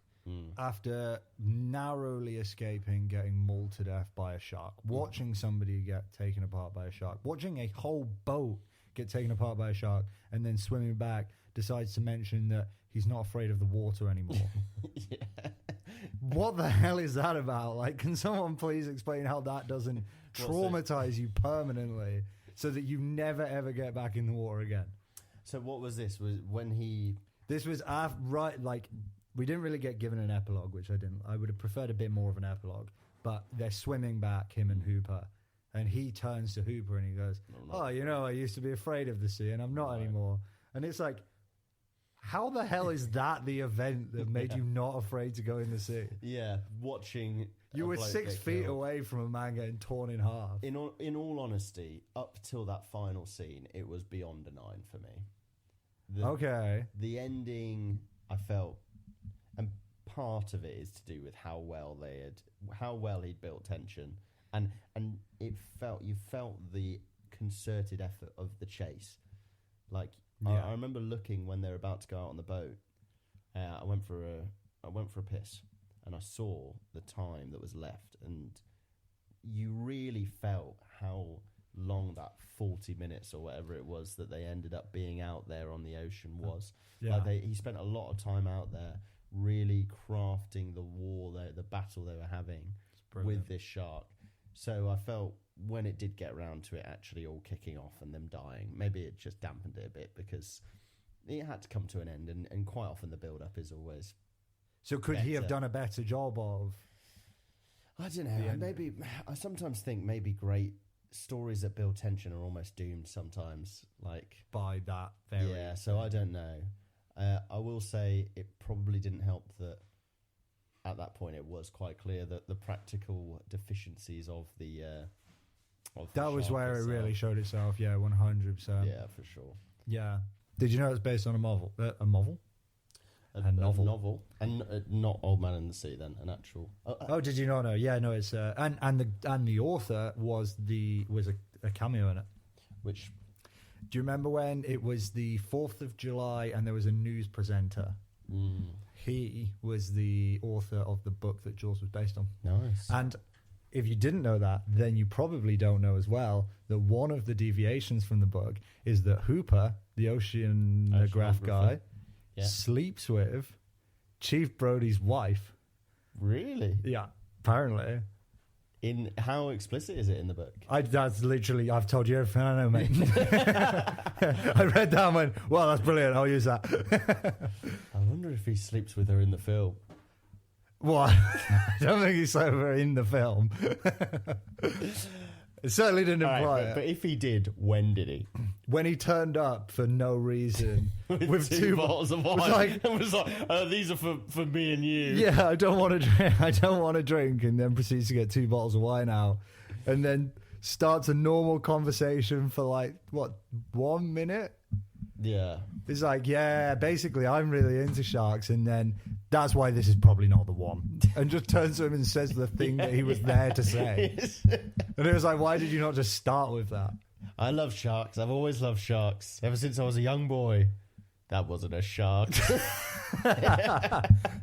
after narrowly escaping getting mauled to death by a shark, watching somebody get taken apart by a shark, watching a whole boat get taken apart by a shark, and then swimming back, decides to mention that he's not afraid of the water anymore. What the hell is that about? Like, can someone please explain how that doesn't traumatize you permanently so that you never ever get back in the water again? So what was this? Was when he... This was after, we didn't really get given an epilogue, which I didn't. I would have preferred a bit more of an epilogue. But they're swimming back, him and Hooper. And he turns to Hooper and he goes, I used to be afraid of the sea and I'm not anymore. And it's like, how the hell is that the event that made you not afraid to go in the sea? Yeah, watching... You were 6 feet away from a man getting torn in half. In all honesty, up till that final scene, it was beyond a 9 for me. Okay. The ending, I felt... And part of it is to do with how well he'd built tension. And you felt the concerted effort of the chase. Like... Yeah. I remember looking when they're about to go out on the boat. I went for a piss, and I saw the time that was left, and you really felt how long that 40 minutes or whatever it was that they ended up being out there on the ocean was. Yeah. He spent a lot of time out there, really crafting the battle they were having with this shark. So I felt when it did get around to it actually all kicking off and them dying, maybe it just dampened it a bit because it had to come to an end, and quite often the build-up is always... So could he have done a better job of... I don't know. Maybe I sometimes think maybe great stories that build tension are almost doomed sometimes. By that very... Yeah, so I don't know. I will say it probably didn't help that at that point it was quite clear that the practical deficiencies of the... that was where it really showed itself, 100%. Yeah, for sure. Yeah. Did you know it's based on a novel? A novel? A novel. And not Old Man in the Sea, then, an actual... did you not know? Yeah, no, it's... and the author was a cameo in it. Which... Do you remember when it was the 4th of July and there was a news presenter? He was the author of the book that Jaws was based on. Nice. And if you didn't know that, then you probably don't know as well that one of the deviations from the book is that Hooper, the oceanograph guy, sleeps with Chief Brody's wife. Really? Yeah, apparently. In how explicit is it in the book? That's literally, I've told you everything I know, mate. I read that and went, well, that's brilliant, I'll use that. I wonder if he sleeps with her in the film. What? I don't think he slept with her in the film. It certainly didn't imply it. But if he did, when did he? When he turned up for no reason with two bottles of wine. It was like, these are for me and you. Yeah, I don't want to drink. I don't want to drink, and then proceeds to get 2 bottles of wine out, and then starts a normal conversation for 1 minute. Yeah. It's like, basically I'm really into sharks, and then that's why this is probably not the one. And just turns to him and says the thing that he was there to say. And it was like, why did you not just start with that? I love sharks. I've always loved sharks. Ever since I was a young boy. That wasn't a shark.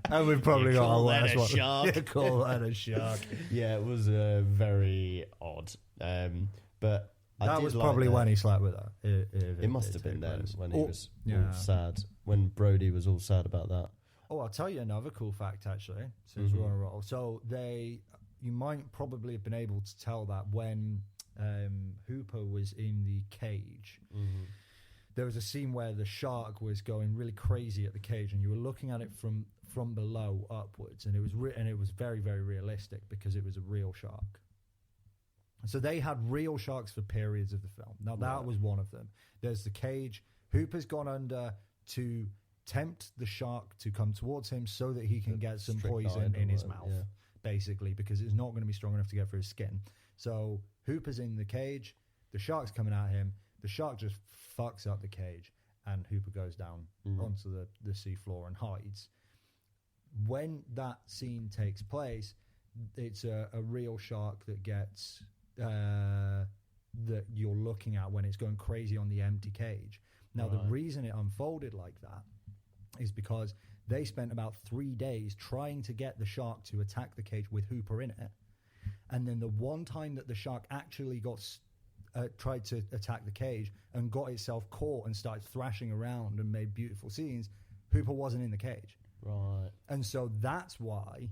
And we've probably got our worst one. Shark. Call that a shark. Yeah, it was very odd. But that was probably when he slept with her. It must have been then when he was all sad. When Brody was all sad about that. Oh, I'll tell you another cool fact, actually, since we're on a roll. So you might probably have been able to tell that when Hooper was in the cage, there was a scene where the shark was going really crazy at the cage, and you were looking at it from below upwards, and it was very, very realistic because it was a real shark. So they had real sharks for periods of the film. Now, that was one of them. There's the cage. Hooper's gone under to tempt the shark to come towards him so that he can get some poison in his mouth, basically, because it's not going to be strong enough to get through his skin. So Hooper's in the cage, the shark's coming at him, the shark just fucks up the cage, and Hooper goes down onto the seafloor and hides. When that scene takes place, it's a real shark that gets that you're looking at when it's going crazy on the empty cage. Now, the reason it unfolded like that is because they spent about 3 days trying to get the shark to attack the cage with Hooper in it. And then the one time that the shark actually tried to attack the cage and got itself caught and started thrashing around and made beautiful scenes, Hooper wasn't in the cage. Right. And so that's why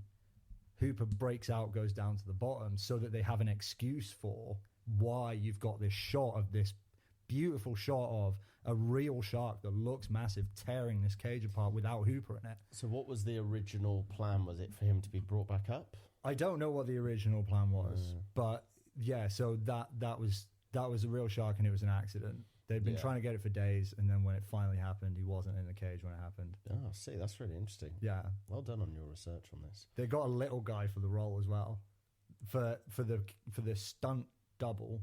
Hooper breaks out, goes down to the bottom, so that they have an excuse for why you've got this beautiful shot of a real shark that looks massive tearing this cage apart without Hooper in it. So what was the original plan? Was it for him to be brought back up? I don't know what the original plan was, but yeah, so that was a real shark, and it was an accident. They'd been trying to get it for days, and then when it finally happened, he wasn't in the cage when it happened. Oh, see, that's really interesting. Yeah. Well done on your research on this. They got a little guy for the role as well, for the stunt double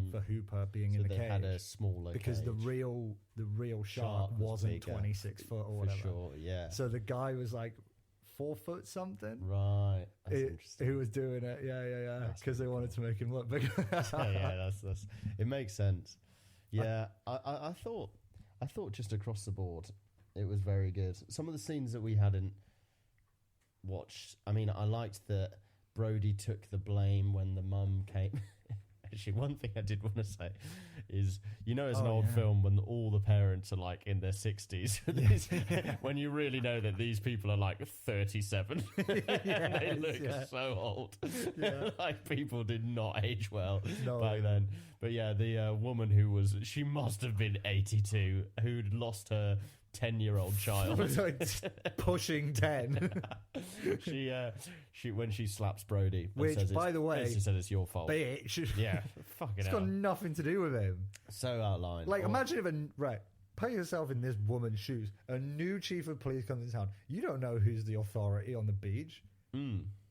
for Hooper being in the cage. So they had a smaller because cage. the real shark wasn't bigger, 26 foot or whatever. For sure, yeah. So the guy was like 4 foot something. Right. That's interesting. Who was doing it? Yeah. Because they wanted to make him look bigger. that's it makes sense. Yeah, I thought just across the board it was very good. Some of the scenes that we hadn't watched, I mean, I liked that Brody took the blame when the mum came. Actually, one thing I did want to say is, it's an old film when all the parents are like in their 60s. When you really know that these people are like 37 and they look so old. Yeah. Like, people did not age well back then. But yeah, the woman she must have been 82, who'd lost her 10-year-old child. Pushing 10. She when she slaps Brody, which, by the way, she said it's your fault. Bitch. Yeah, fucking it's hell. got nothing to do with him. So outlined. Like, imagine if put yourself in this woman's shoes. A new chief of police comes in town. You don't know who's the authority on the beach.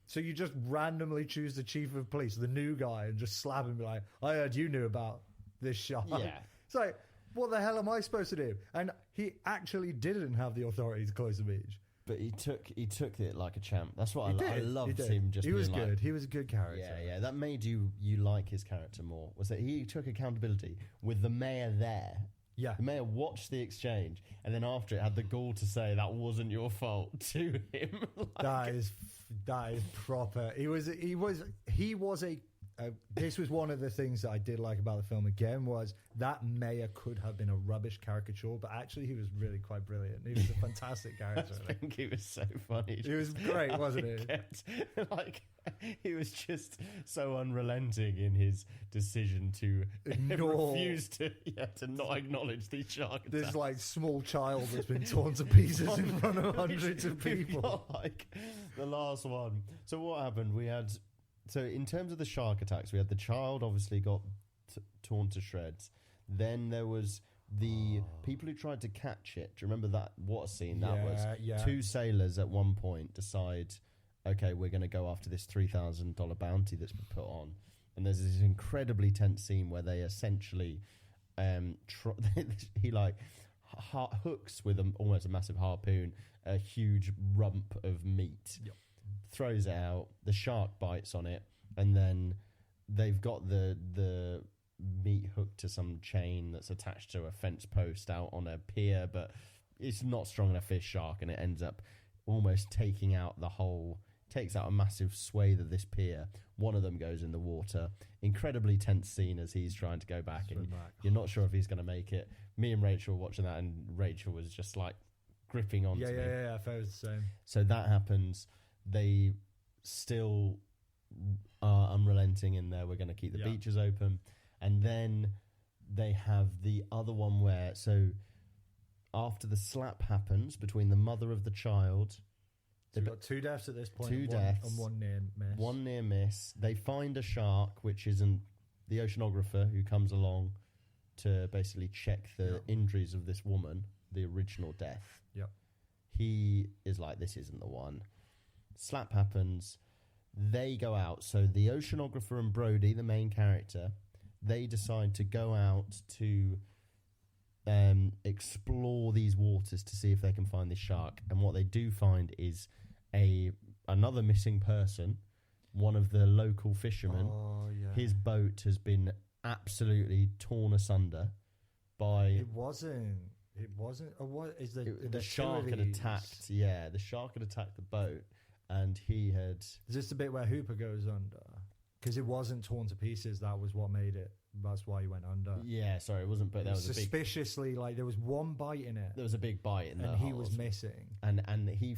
So you just randomly choose the chief of police, the new guy, and just slap him and be like, I heard you knew about this shark. Yeah. It's like, what the hell am I supposed to do? And he actually didn't have the authority to close the beach. But he took it like a champ. That's what I loved he him. Just he was being good. Like, he was a good character. Yeah. That made you like his character more. Was that he took accountability with the mayor there. Yeah. The mayor watched the exchange, and then after it had the gall to say that wasn't your fault to him. That is proper. He was a. This was one of the things that I did like about the film again, was that mayor could have been a rubbish caricature, but actually he was really quite brilliant. He was a fantastic character. I think he was so funny. He was great, wasn't he? He was just so unrelenting in his decision to refuse to not acknowledge the shark attack. This like small child that's been torn to pieces in front of hundreds of people. Like the last one. So what happened? So in terms of the shark attacks, we had the child obviously got torn to shreds. Then there was the people who tried to catch it. Do you remember that? What a scene that was. Yeah. 2 sailors at one point decide, okay, we're going to go after this $3,000 bounty that's been put on. And there's this incredibly tense scene where they essentially, he like hooks with almost a massive harpoon a huge rump of meat. Yep. Throws it out, the shark bites on it, and then they've got the meat hooked to some chain that's attached to a fence post out on a pier, but it's not strong enough for this shark, and it ends up almost takes out a massive swathe of this pier. One of them goes in the water. Incredibly tense scene as he's trying to go back, and you're not sure if he's going to make it. Me and Rachel were watching that, and Rachel was just like gripping onto me. Yeah. I thought it was the same. So that happens. They still are unrelenting in there. We're going to keep the beaches open. And then they have the other one where, so after the slap happens between the mother of the child... So we've got 2 deaths at this point. 2 deaths. And 1 near miss. 1 near miss. They find a shark, which isn't the oceanographer who comes along to basically check the injuries of this woman, the original death. Yep. He is like, this isn't the one. Slap happens. They go out. So the oceanographer and Brody, the main character, they decide to go out to explore these waters to see if they can find this shark. And what they do find is another missing person, one of the local fishermen. His boat has been absolutely torn asunder by... It wasn't. Or what is the shark had attacked. Yeah, the shark had attacked the boat, and he had... Is this the bit where Hooper goes under? Because it wasn't torn to pieces. That was what made it. That's why he went under. Yeah, sorry, it wasn't. But there was suspiciously like there was one bite in it. There was a big bite in there, and he was missing. And he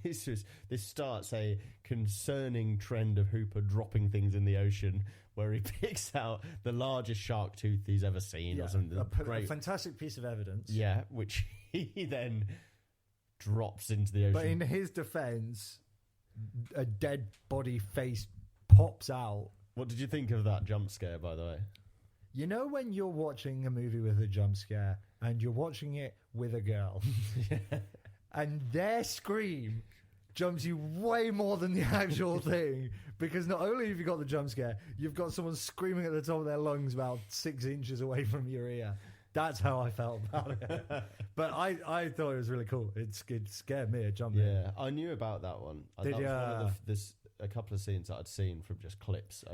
this starts a concerning trend of Hooper dropping things in the ocean, where he picks out the largest shark tooth he's ever seen, or something. A fantastic piece of evidence. Yeah, which he then drops into the ocean. But in his defense, a dead body face pops out. What did you think of that jump scare, by the way? You know when you're watching a movie with a jump scare and you're watching it with a girl and their scream jumps you way more than the actual thing, because not only have you got the jump scare, you've got someone screaming at the top of their lungs about 6 inches away from your ear. That's how I felt about it. But I thought it was really cool. It scared me. It jumped me. Yeah, I knew about that one. Did that was one of a couple of scenes that I'd seen from just clips.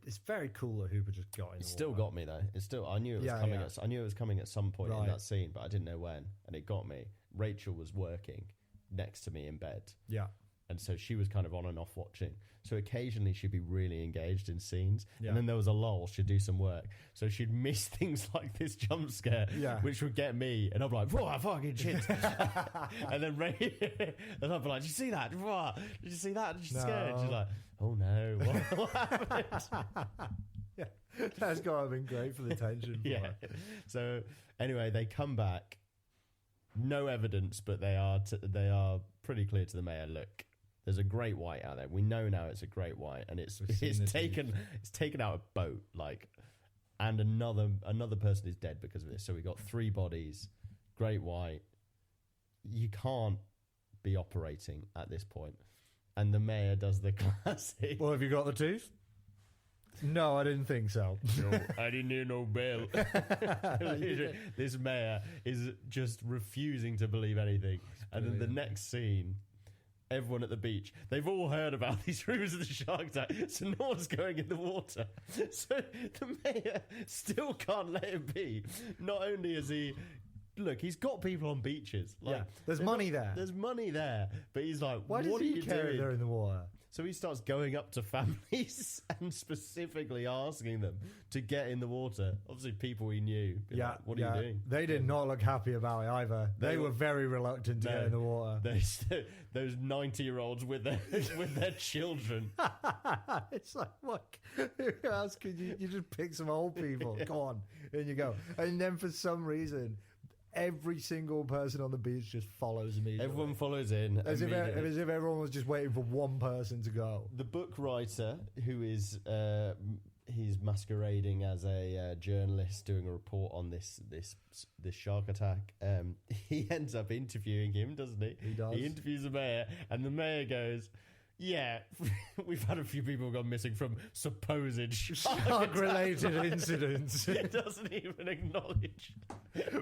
It's very cool that Hooper just got in. It still got me though. I knew it was coming. I knew it was coming at some point in that scene, but I didn't know when, and it got me. Rachel was working next to me in bed. Yeah. And so she was kind of on and off watching. So occasionally she'd be really engaged in scenes. And then there was a lull, she'd do some work. So she'd miss things like this jump scare, which would get me. And I'd be like, whoa, fucking shit. And then and I'd be like, did you see that? Whoa, did you see that? Did you scare? And she's like, oh no, what happened? Yeah, that's got to have been great for the tension. Yeah. So anyway, they come back. No evidence, but they are pretty clear to the mayor. Look, there's a great white out there. We know now it's a great white, and it's taken out a boat, and another person is dead because of this. So we got 3 bodies, great white. You can't be operating at this point, and the mayor does the classic. Well, have you got the tooth? No, I didn't think so. No, I didn't hear no bell. This mayor is just refusing to believe anything. And then the next scene, everyone at the beach, they've all heard about these rumours of the shark attack, so no one's going in the water. So the mayor still can't let it be. Not only is he... Look, he's got people on beaches. There's money there. There's money there. But he's like, why does he care if they're in the water? So he starts going up to families and specifically asking them to get in the water. Obviously, people he knew. Like, what are you doing? They did not look happy about it either. They were very reluctant to get in the water. Those 90-year-olds with their children. It's like, what? Who else could you just pick some old people? Go on, in you go. And then for some reason, every single person on the beach just follows immediately. Everyone follows in. As if everyone was just waiting for one person to go. The book writer, who is he's masquerading as a journalist doing a report on this shark attack, he ends up interviewing him, doesn't he? He does. He interviews the mayor, and the mayor goes... Yeah, we've had a few people gone missing from supposed shark-related incidents. It doesn't even acknowledge.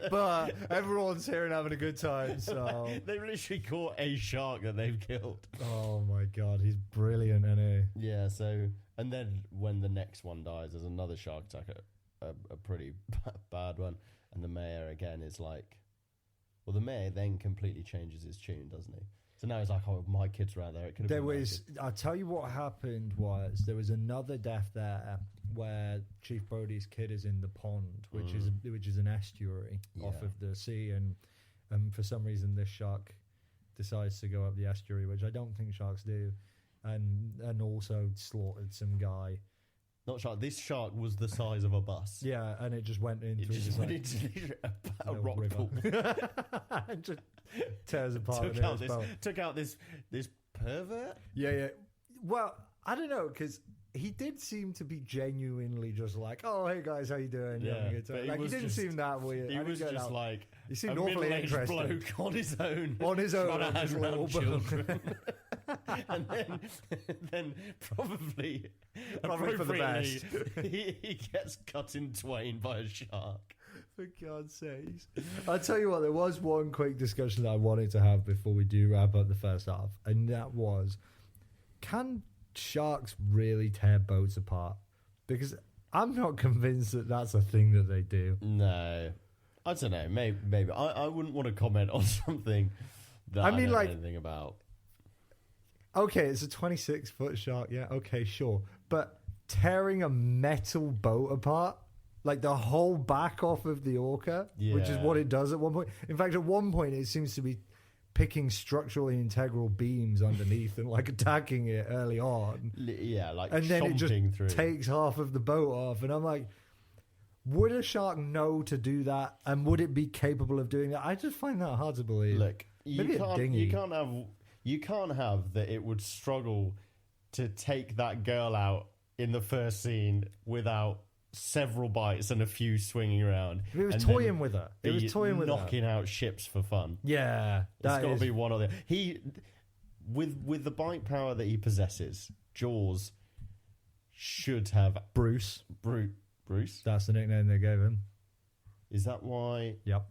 But everyone's here and having a good time, so... They literally caught a shark that they've killed. Oh my God, he's brilliant, isn't he? Yeah, so... And then when the next one dies, there's another shark attack, a pretty bad one. And the mayor, again, is like... Well, the mayor then completely changes his tune, doesn't he? So now he's like, oh, my kids were out there. It could have been I'll tell you what happened was there was another death there where Chief Brody's kid is in the pond, which is an estuary off of the sea, and and for some reason this shark decides to go up the estuary, which I don't think sharks do, and also slaughtered some guy. Not shark. This shark was the size of a bus. Yeah, and it just went in It through just this, went like, into a little rock river. pool. And just tears apart. Took out this pervert. Yeah. Well, I don't know, because he did seem to be genuinely just like, oh, hey guys, how you doing? You having a good time? but Like, he didn't seem that weird. He I didn't was get just that. like He seemed a awfully middle-aged interested. bloke on his own. On his own, trying to on his hang around little boat. children. And then probably for the appropriately, best. he gets cut in twain by a shark. For God's sakes. I'll tell you what, there was one quick discussion that I wanted to have before we do wrap up the first half, and that was, can sharks really tear boats apart? Because I'm not convinced that that's a thing that they do. No. I don't know. Maybe. I wouldn't want to comment on something that I don't know anything about. Okay, it's a 26-foot shark. Yeah, okay, sure. But tearing a metal boat apart, like the whole back off of the orca, which is Yeah. what it does at one point. In fact, at one point, it seems to be picking structurally integral beams underneath and like attacking it early on. Yeah, like And then it just chomping through. takes half of the boat off. And I'm like, would a shark know to do that? And would it be capable of doing that? I just find that hard to believe. Look, Maybe a dinghy. you can't have that it would struggle to take that girl out in the first scene without several bites and a few swinging around. It was and toying then with her. It be was toying with her. knocking out ships for fun. Yeah. It's that got to is- be one of the with the bite power that he possesses. Jaws should have Bruce. Bruce. That's the nickname they gave him. Is that why Yep.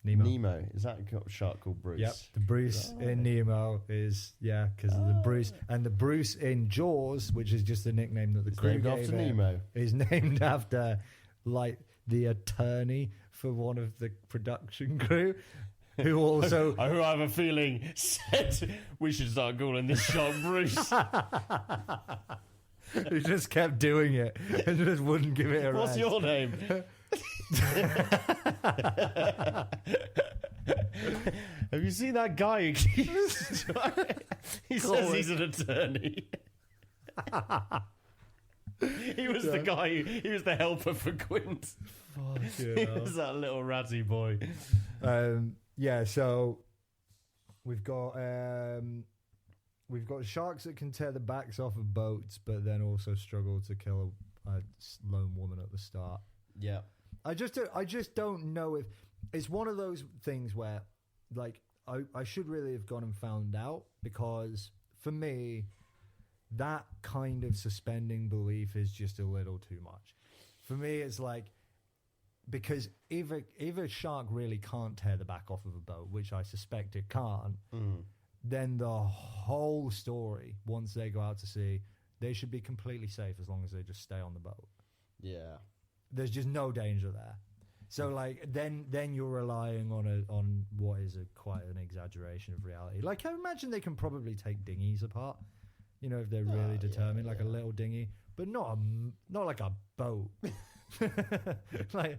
Nemo. Nemo? Is that a shark called Bruce? Yep. The Bruce in Nemo is, because of the Bruce. And the Bruce in Jaws, which is just the nickname that the It's crew named gave after him, Nemo. is named after, like, the attorney for one of the production crew, who also... Who I have a feeling said we should start calling this shark Bruce. who just kept doing it and just wouldn't give it a What's rest. your name? Have you seen that guy who keeps he says he's an attorney. He was the guy he was the helper for Quint. He was that little ratty boy. So we've got sharks that can tear the backs off of boats, but then also struggle to kill a lone woman at the start. Yeah. I just don't know if it's one of those things where, like, I should really have gone and found out, because for me, that kind of suspending belief is just a little too much. For me, it's like, because if a shark really can't tear the back off of a boat, which I suspect it can't, then the whole story, once they go out to sea, they should be completely safe as long as they just stay on the boat. Yeah. There's just no danger there. So like then you're relying on what is quite an exaggeration of reality. Like, I imagine they can probably take dinghies apart, if they're really determined, like a little dinghy, but not like a boat. Like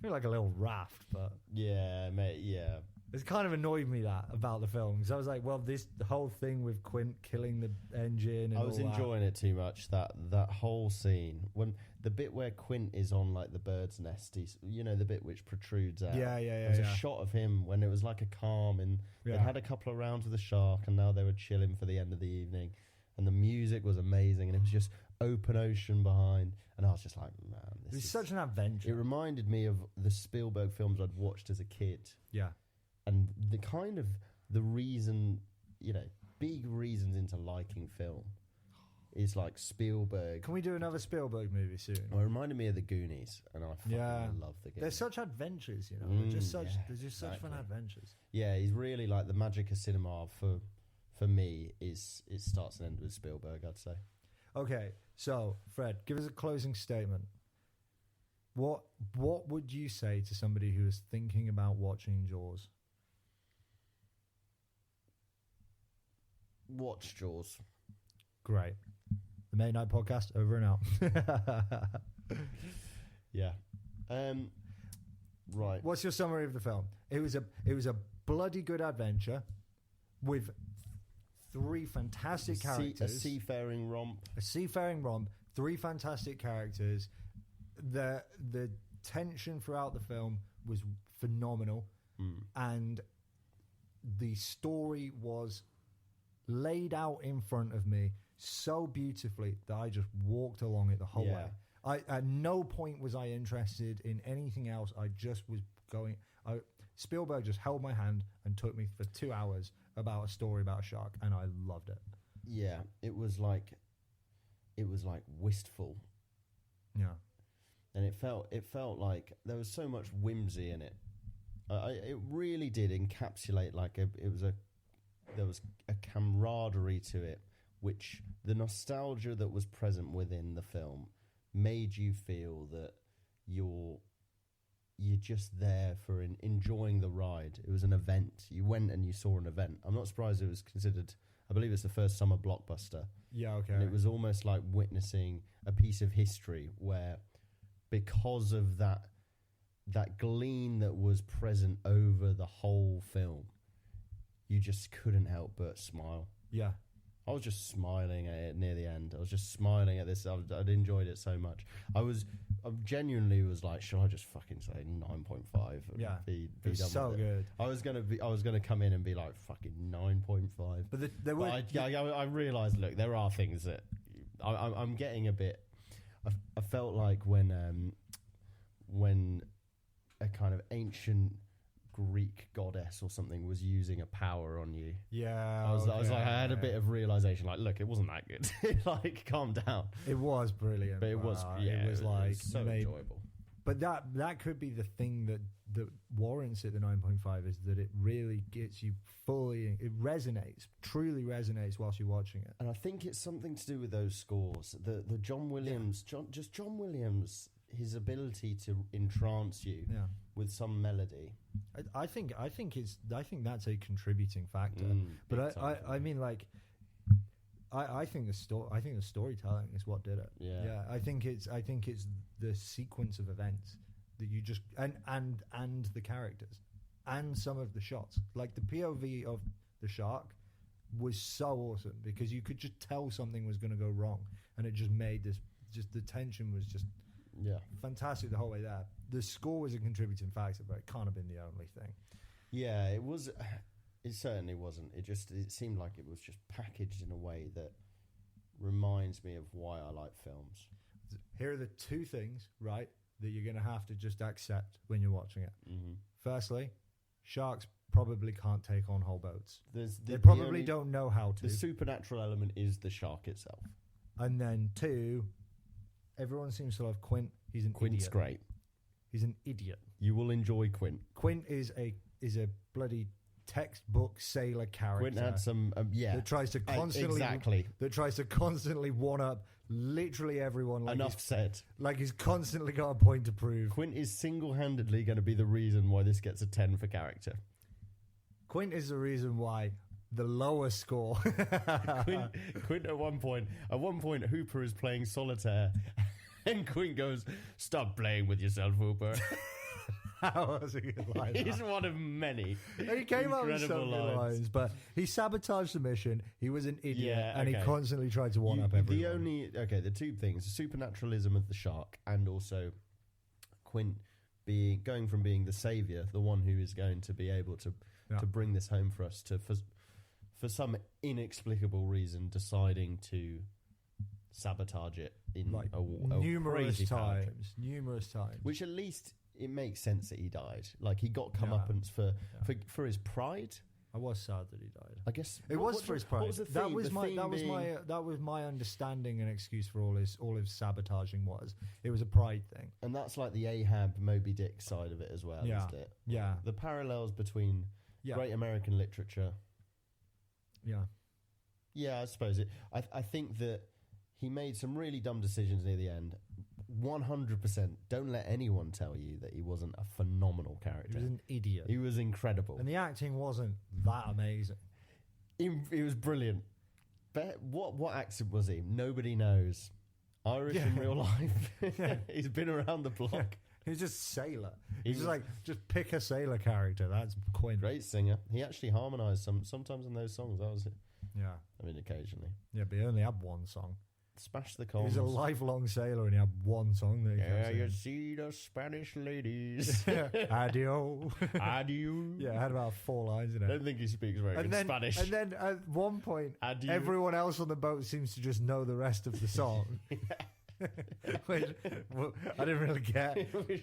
maybe like a little raft, but Yeah, mate, yeah. it's kind of annoyed me that about the film, because I was like, well, the whole thing with Quint killing the engine and I was all that. enjoying it too much, that whole scene. When the bit where Quint is on like the bird's nest, the bit which protrudes out. Yeah. There's a shot of him when it was like a calm, and they had a couple of rounds with the shark, and now they were chilling for the end of the evening, and the music was amazing, and it was just open ocean behind, and I was just like, man, It was such an adventure. It reminded me of the Spielberg films I'd watched as a kid. Yeah. And the reason, big reasons into liking film is like Spielberg. Can we do another Spielberg movie soon? Well, it reminded me of the Goonies, and I fucking love the Goonies. They're such adventures, They're just such fun adventures. Yeah, he's really like the magic of cinema for me is it starts and ends with Spielberg, I'd say. Okay, so Fred, give us a closing statement. What would you say to somebody who is thinking about watching Jaws? Watch Jaws. Great. The Main Night Podcast, over and out. Yeah. Right. What's your summary of the film? It was a bloody good adventure with three fantastic characters. A seafaring romp. A seafaring romp. Three fantastic characters. The tension throughout the film was phenomenal, and the story was laid out in front of me so beautifully that I just walked along it the whole way. At no point was I interested in anything else. I just was going. Spielberg just held my hand and took me for 2 hours about a story about a shark, and I loved it. Yeah, it was like wistful. Yeah, and it felt like there was so much whimsy in it. It really did encapsulate there was a camaraderie to it, which the nostalgia that was present within the film made you feel that you're just there for enjoying the ride. It was an event. You went and you saw an event. I'm not surprised it was considered, I believe it's the first summer blockbuster. Yeah, okay. And it was almost like witnessing a piece of history where, because of that gleam that was present over the whole film, you just couldn't help but smile. Yeah. I was just smiling at it near the end. I was just smiling at this. I'd enjoyed it so much. I genuinely was like, should I just fucking say 9.5? Yeah, be it was done so with it? good. I was gonna come in and be like fucking 9.5. I realised, look, there are things that I'm getting a bit. I felt like when a kind of ancient Greek goddess or something was using a power on you. Yeah, I was like, I had a bit of realization. Like, look, it wasn't that good. Like, calm down. It was brilliant, but it was so enjoyable. But that could be the thing that warrants it. The 9.5 is that it really gets you fully. It resonates, truly resonates whilst you're watching it. And I think it's something to do with those scores. The John Williams, John Williams, his ability to entrance you with some melody. I think that's a contributing factor. But I mean, like, I think the storytelling is what did it. Yeah. I think it's the sequence of events that you just and the characters and some of the shots, like the POV of the shark was so awesome because you could just tell something was going to go wrong, and it just made this. Just the tension was just fantastic the whole way there. The score was a contributing factor, but it can't have been the only thing. Yeah, it was. It certainly wasn't. It seemed like it was just packaged in a way that reminds me of why I like films. Here are the two things, right, that you're going to have to just accept when you're watching it. Mm-hmm. Firstly, sharks probably can't take on whole boats. They probably don't know how to. The supernatural element is the shark itself. And then two, everyone seems to love Quint. He's an Quint's idiot. Great. He's an idiot. You will enjoy Quint. Quint is a bloody textbook sailor character. Quint had some that tries to constantly one up literally everyone. Like enough said. Like he's constantly got a point to prove. Quint is single-handedly going to be the reason why this gets a 10 for character. Quint is the reason why the lower score. Quint at one point, Hooper is playing solitaire, and Quint goes, "Stop playing with yourself, Hooper." How was a good line? He's one of many. And he came up with so many lines, but he sabotaged the mission. He was an idiot, and he constantly tried to one-up everyone. The two things: the supernaturalism of the shark, and also Quint going from being the savior, the one who is going to be able to bring this home for us, to for some inexplicable reason deciding to sabotage it in like a numerous crazy times. Which at least it makes sense that he died. Like he got comeuppance for his pride. I was sad that he died. I guess it was for his pride. What was the theme? That was my understanding and excuse for all his sabotaging was. It was a pride thing, and that's like the Ahab Moby Dick side of it as well. Isn't it? Yeah. The parallels between great American literature. Yeah, I suppose it. I think that he made some really dumb decisions near the end. 100%. Don't let anyone tell you that he wasn't a phenomenal character. He was an idiot. He was incredible. And the acting wasn't that amazing. He was brilliant. But what accent was he? Nobody knows. Irish in real life. He's been around the block. He's just sailor. He He's just was- like, just pick a sailor character. That's Quinn. Great singer. He actually harmonised sometimes in those songs. That was it. Yeah. I mean, occasionally. Yeah, but he only had one song. Smash the He Comms. was a lifelong sailor and he had one song that he Yeah, kept you singing. see the Spanish ladies. Adio. Adieu. Yeah, it had about 4 lines in I it. don't think he speaks very good Spanish. And then at one point, Adieu. everyone else on the boat seems to just know the rest of the song. Which, well, I didn't really get.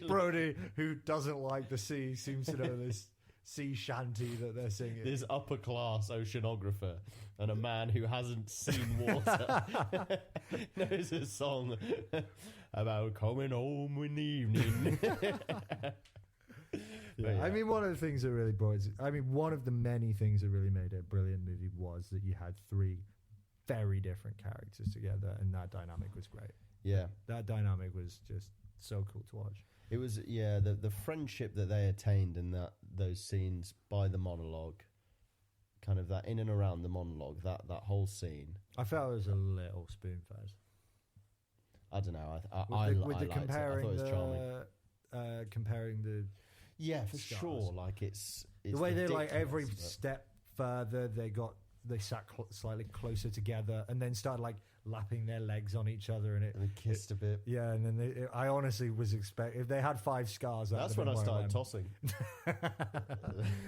Brody, who doesn't like the sea, seems to know this sea shanty that they're singing. This upper class oceanographer and a man who hasn't seen water knows a song about coming home in the evening. Yeah. I mean, one of the things that really brought it, I mean, one of the many things that really made it a brilliant movie was that you had 3 very different characters together, and that dynamic was great. Yeah. That dynamic was just so cool to watch. It was, the friendship that they attained in those scenes by the monologue, kind of that in and around the monologue, that whole scene. I felt it was a little spoon-fed. I don't know. With I the liked it. I thought it was charming. Comparing the Yeah, for stars. sure. Like it's the way they like every ridiculous, but- step further, they sat slightly closer together, and then started like lapping their legs on each other, and and they kissed a bit. yeah, and then I honestly was if they had 5 scars. That's when I started tossing.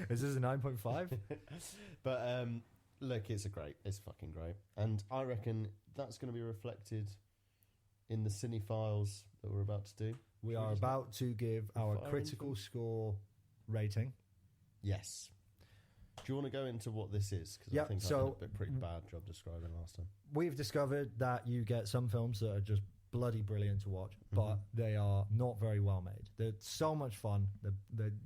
Is this a 9.5? But look, it's fucking great, and I reckon that's going to be reflected in the cinephiles that we're about to do. We are about to give our Fire critical into- score rating. Yes. Do you want to go into what this is? Because Yeah, I think so- I did a pretty bad job describing last time. We've discovered that you get some films that are just bloody brilliant to watch, but Mm-hmm. they are not very well made. They're so much fun.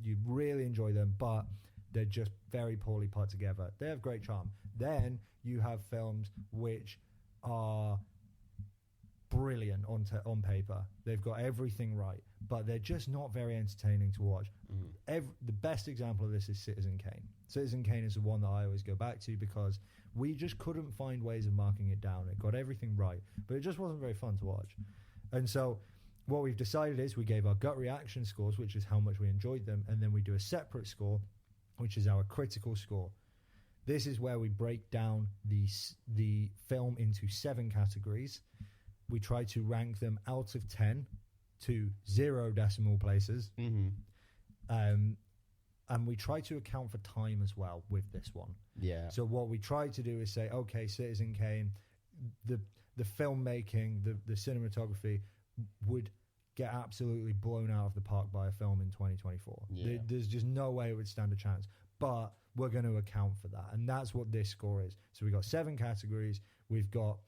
You really enjoy them, but they're just very poorly put together. They have great charm. Then you have films which are brilliant on paper. They've got everything right, but they're just not very entertaining to watch. The best example of this is Citizen Kane. Citizen Kane is the one that I always go back to because we just couldn't find ways of marking it down. It got everything right, but it just wasn't very fun to watch. And so what we've decided is we gave our gut reaction scores, which is how much we enjoyed them, and then we do a separate score, which is our critical score. This is where we break down the film into 7 categories. We try to rank them out of 10 to 0 decimal places. And we try to account for time as well with this one. Yeah. So what we try to do is say, okay, Citizen Kane, the filmmaking, the cinematography would get absolutely blown out of the park by a film in 2024. Yeah. There's just no way it would stand a chance. But we're going to account for that. And that's what this score is. So we've got 7 categories. We've got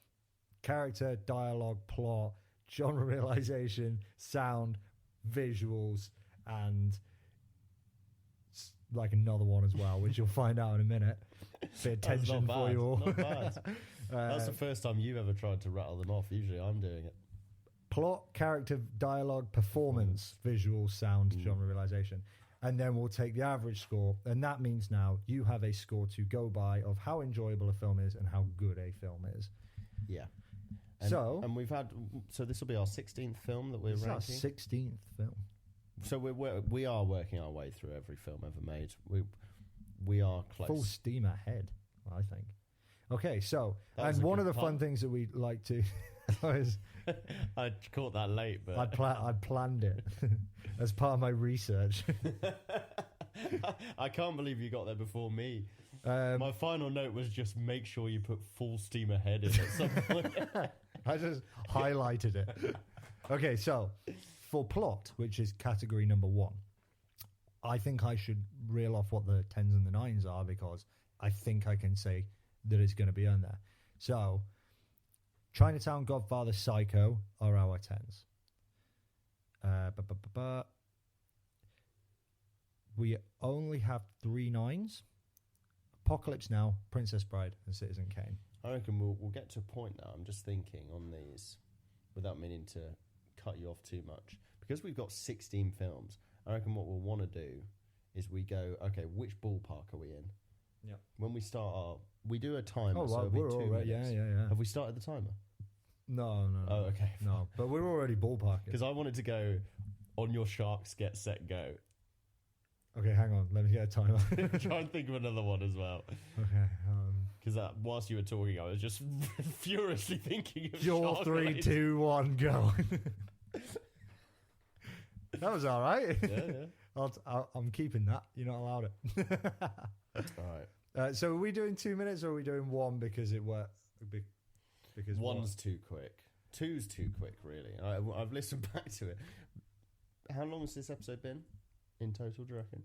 character, dialogue, plot, genre realization, sound, visuals, and like another one as well, which you'll find out in a minute. Bit of That's tension not for bad. you all. Not bad. That's the first time you've ever tried to rattle them off. Usually I'm doing it. Plot, character, dialogue, performance, visual, sound, genre realization. And then we'll take the average score, and that means now you have a score to go by of how enjoyable a film is and how good a film is. Yeah. And we've had, so this will be our 16th film that we're This is our ranking. 16th film. So we are working our way through every film ever made. We are close. Full steam ahead, I think. Okay, so, That was and a one of good the pun. fun things that we like to was I caught that late, but I planned it as part of my research. I can't believe you got there before me. Um, My final note was just make sure you put full steam ahead in at some point. I just highlighted it. Okay, so for plot, which is category number 1, I think I should reel off what the 10s and the 9s are because I think I can say that it's going to be on there. So, Chinatown, Godfather, Psycho are our 10s. We only have 3 9s. Apocalypse Now, Princess Bride, and Citizen Kane. I reckon we'll get to a point now. I'm just thinking on these, without meaning to cut you off too much, because we've got 16 films. I reckon what we'll want to do is we go, okay, which ballpark are we in? Yeah. When we start we do a timer. Oh, so well, it'll be we're 2 all right. Yeah, minutes. yeah. Have we started the timer? No. Oh, okay. No, but we're already ballparking. Because I wanted to go On your sharks, get set, go. Okay, hang on. Let me get a timer. Try and think of another one as well. Okay. Because whilst you were talking, I was just furiously thinking of Jaw shark 3, related- 2, 1, go. That was all right. Yeah. I'm keeping that. You're not allowed it. All right. So are we doing 2 minutes or are we doing one because it worked? Because One's too quick. Two's too quick, really. I've listened back to it. How long has this episode been in total, do you reckon?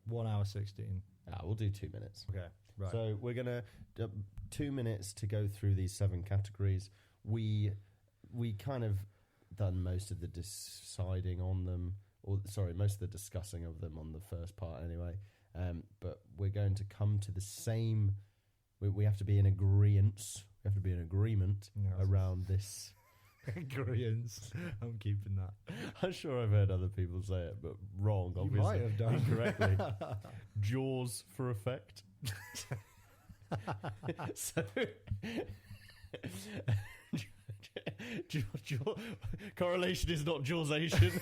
1 hour 16. We'll do 2 minutes. Okay, right. So we're going to 2 minutes to go through these 7 categories. We kind of done most of the deciding on them, most of the discussing of them on the first part anyway. But we're going to come to the same. We have to be in agreement. We have to be in agreement around this. Agreeance. I'm keeping that. I'm sure I've heard other people say it, but wrong. Obviously, You might have done incorrectly. Jaws for effect. So. Correlation is not Jawsation.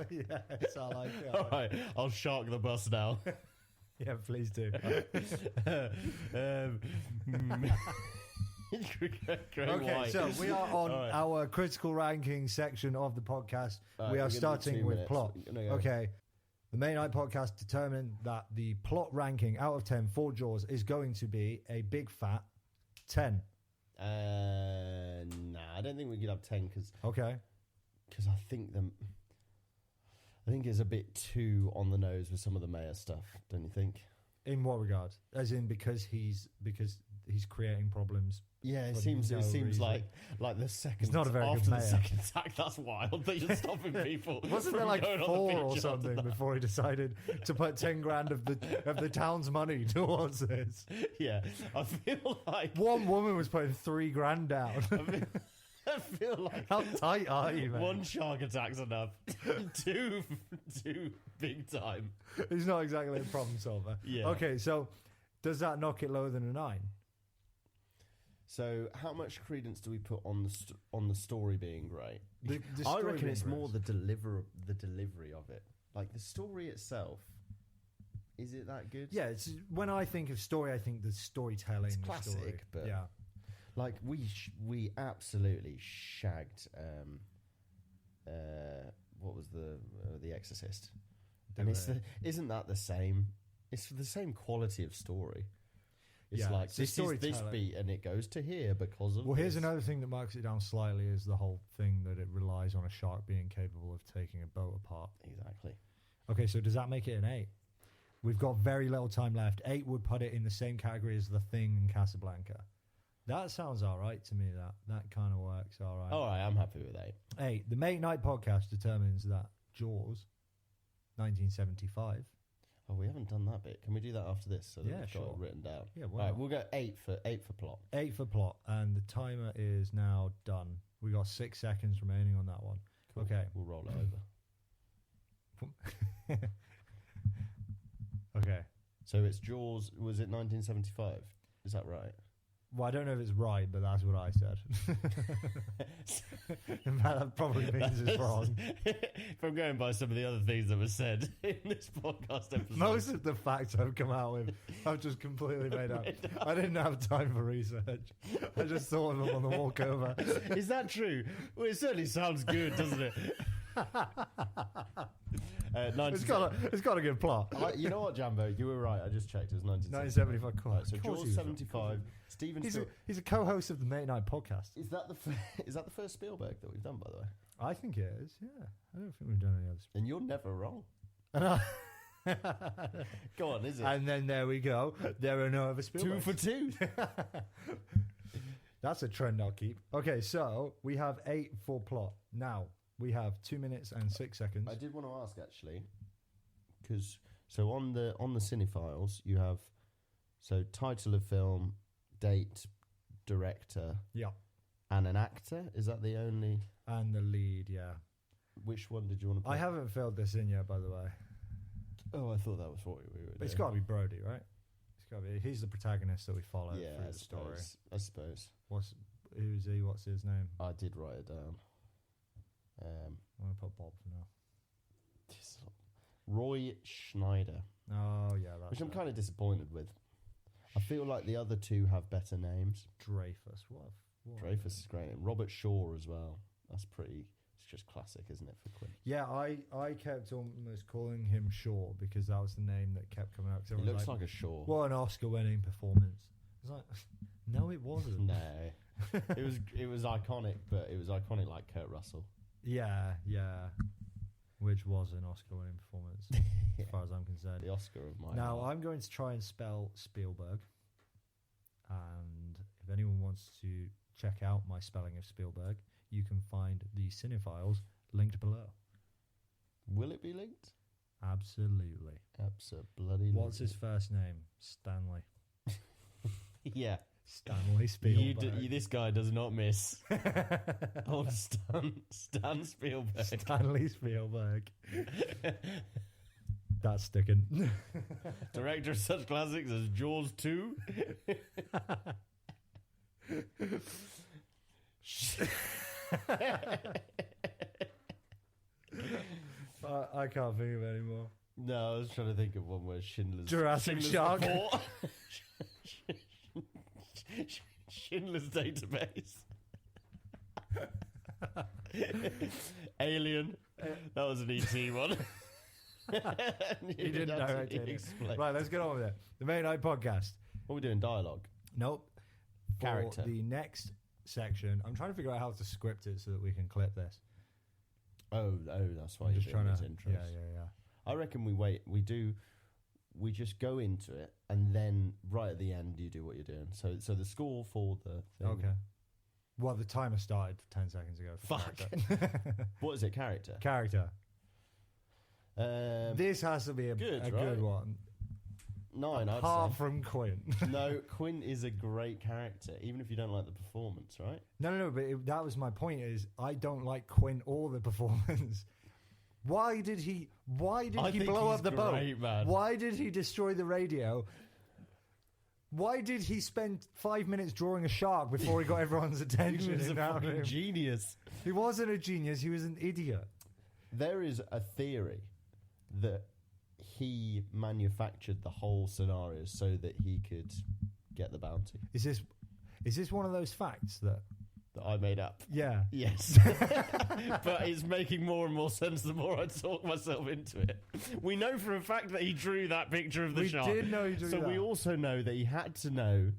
Yes, I like it. All right, I'll shark the bus now. Yeah, please do. Okay, so we are on our critical ranking section of the podcast. We are starting with plot. Okay. The May Night podcast determined that the plot ranking out of 10 for Jaws is going to be a big fat 10. Nah, I don't think we could have 10 because Okay. I think it's a bit too on the nose with some of the mayor stuff, don't you think? In what regard? As in because he's creating problems. Yeah, it For seems no reason. like the second He's not a very good After the mayor. second attack, that's wild that you're stopping people. Wasn't there from like going on the 4 beach or after something that? before he decided to put 10 grand of the town's money towards this? Yeah, I feel like One woman was putting 3 grand down. I feel like How tight are you, man? one shark attack's enough. two big time. He's not exactly a problem solver. Yeah. Okay, so does that knock it lower than a 9? So, how much credence do we put on the story being great? The I story reckon being it's more great. the delivery of it. Like the story itself, is it that good? Yeah, it's, when I think of story, I think the storytelling. It's the classic, story. but- yeah. Like we absolutely shagged. What was the Exorcist? And isn't that the same? It's the same quality of story. It's Yeah, like it's the this is this storytelling. beat and it goes to here because of. Well, here's this. another thing that marks it down slightly is the whole thing that it relies on a shark being capable of taking a boat apart. Exactly. Okay, so does that make it an 8? We've got very little time left. 8 would put it in the same category as The Thing and Casablanca. That sounds all right to me. That kind of works all right. All right, I'm happy with 8. 8. The Mate Night podcast determines that Jaws, 1975. Oh, we haven't done that bit. Can we do that after this so that Yeah, we've got sure. it written down? Yeah, All why right, not? we'll go 8 for plot. 8 for plot, and the timer is now done. We got 6 seconds remaining on that one. Cool. Okay. We'll roll it over. Okay. So it's Jaws. Was it 1975? Is that right? Well, I don't know if it's right, but that's what I said. In fact, that probably means it's wrong. If I'm going by some of the other things that were said in this podcast episode. Most of the facts I've come out with, I've just completely made up. I didn't have time for research. I just thought of them on the walk over. Is that true? Well, it certainly sounds good, doesn't it? It's got a good plot. You know what, Jambo? You were right. I just checked. It was 1975. Cool. Right, so Of course Jaws he was 75. Steven Spielberg. He's a co-host of the Mate Night podcast. Is that the first Spielberg that we've done, by the way? I think it is. Yeah, I don't think we've done any others. And you're never wrong. Go on, is it? And then there we go. There are no other Spielbergs. 2 for 2. That's a trend I'll keep. Okay, so we have 8 for plot. Now we have 2 minutes and 6 seconds. I did want to ask actually, because so on the Cinephiles you have title of film, date, director, Yeah, and an actor. Is that the only? and the lead. Yeah, Which one did you want to put? I haven't filled this in yet, by the way. Oh, I thought that was what we were doing. But it's got to be Brody, right? It's got to be. He's the protagonist that we follow Yeah, through I the story. suppose. Who's he? What's his name? I did write it down. I'm going to put Bob for now. Roy Schneider, Oh, yeah. That's which I'm it. kind of disappointed with. I feel like the other two have better names. Dreyfus. What? Dreyfus is great. And Robert Shaw as well. That's pretty. It's just classic, isn't it, for Quinn? Yeah, I kept almost calling him Shaw because that was the name that kept coming out. He looks like a Shaw. What an Oscar-winning performance! It's like, no, it wasn't. No, it was iconic, but it was iconic like Kurt Russell. Yeah, which was an Oscar-winning performance, as far as I'm concerned. The Oscar of my. Now heart. I'm going to try and spell Spielberg, and if anyone wants to check out my spelling of Spielberg, you can find the Cinephiles linked below. Will it be linked? Absolutely. Absolutely. What's his first name? Stanley. Yeah. Stanley Spielberg. This guy does not miss. Oh, Stan Spielberg. Stanley Spielberg. That's sticking. Director of such classics as Jaws 2. I can't think of it anymore. No, I was trying to think of one where Jurassic Shark. Schindler's Database. Alien. That was an ET one. He didn't direct it. Right, let's get on with it. The Main Night Podcast. What are we doing? Dialogue? Nope. Character. For the next section, I'm trying to figure out how to script it so that we can clip this. Oh, that's why I'm you're just doing trying these to. intros. Yeah. I reckon we just go into it, and then right at the end you do what you're doing. So the score for the thing. Okay. Well, the timer started 10 seconds ago. Fuck. What is it? Character. Character. Um, This has to be a good, good right? one. 9, I'd Apart say. from Quinn. No, Quinn is a great character, even if you don't like the performance, right? No, but that was my point. Is I don't like Quinn or the performance. Why did he I think blow he's up the great, boat? man. Why did he destroy the radio? Why did he spend 5 minutes drawing a shark before he got everyone's He attention? was a around fucking him? genius. He wasn't a genius. He was an idiot. There is a theory that he manufactured the whole scenario so that he could get the bounty Is this one of those facts that? that I made up. Yeah. Yes. But it's making more and more sense the more I talk myself into it. We know for a fact that he drew that picture of the We shark. did know he drew so that. we also know that he had to know,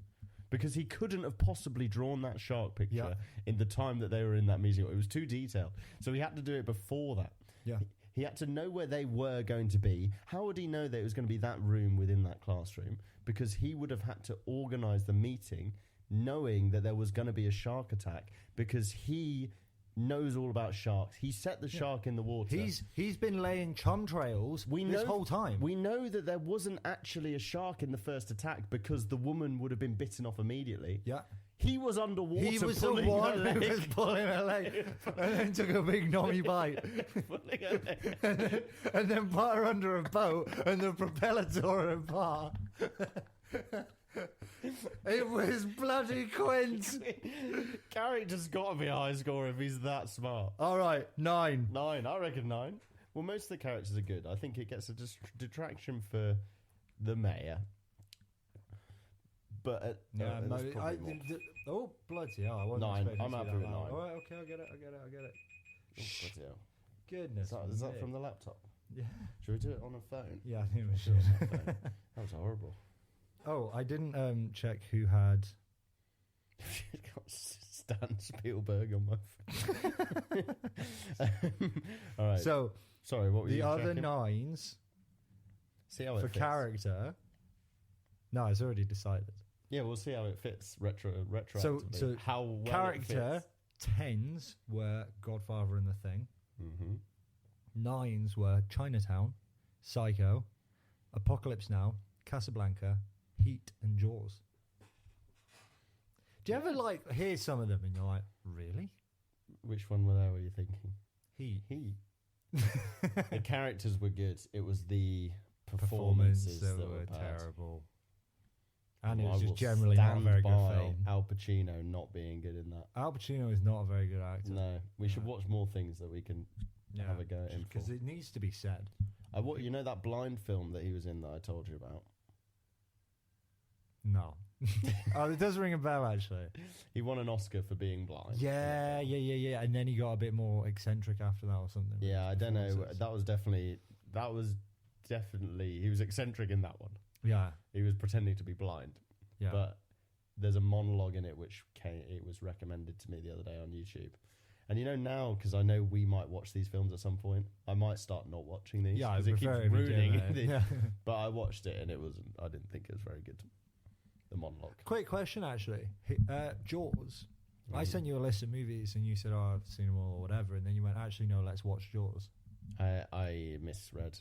because he couldn't have possibly drawn that shark picture Yeah. in the time that they were in that museum. It was too detailed. So he had to do it before that. Yeah. He had to know where they were going to be. How would he know that it was going to be that room within that classroom? Because he would have had to organise the meeting knowing that there was going to be a shark attack, because he knows all about sharks. He set the shark in the water. He's been laying chemtrails this whole time. We know that there wasn't actually a shark in the first attack because the woman would have been bitten off immediately. Yeah. He was underwater. He was the pulling her one who leg. was pulling her leg and then took a big nommy bite. Pulling her leg. and then put her under a boat and the propeller tore her apart. It was bloody Quint. Character's got to be a high score if he's that smart. All right, 9. 9, I reckon 9. Well, most of the characters are good. I think it gets a detraction for the mayor. But Yeah, there's probably more. oh, bloody hell. I wasn't 9. expecting I'm to see happy that with loud. 9. All right, okay, I get it. Oh, bloody hell. Goodness. Is that me. from the laptop? Yeah. Should we do it on a phone? Yeah, I think we Do it on should. my phone. That was horrible. Oh, I didn't check who had. Got Stan Spielberg on my phone. All right. So, sorry, what were the you other checking? 9s See how it for fits. character. No, it's already decided. Yeah, we'll see how it fits retroactively. So how well character 10s were Godfather and The Thing. Mm-hmm. 9s were Chinatown, Psycho, Apocalypse Now, Casablanca, Heat, and Jaws. Do you ever hear some of them and you're like, really? Which one were you thinking? Heat. The characters were good. It was the performances that were bad. terrible. And it I was just will generally not a stand very good by film. Al Pacino not being good in that. Al Pacino is not a very good actor. No, we should watch more things that we can have a go at him for. Because it needs to be said. You know that blind film that he was in that I told you about? No. Oh, it does ring a bell, actually. He won an Oscar for being blind. Yeah. And then he got a bit more eccentric after that or something. Yeah, I don't know. That was definitely, he was eccentric in that one. Yeah. He was pretending to be blind. Yeah. But there's a monologue in it it was recommended to me the other day on YouTube. And you know now, because I know we might watch these films at some point, I might start not watching these. Yeah, because it keeps ruining it. Yeah. But I watched it and I didn't think it was very good. The monologue. Quick question, actually. Jaws. I sent you a list of movies and you said, oh, I've seen them all or whatever. And then you went, actually, no, let's watch Jaws. I misread.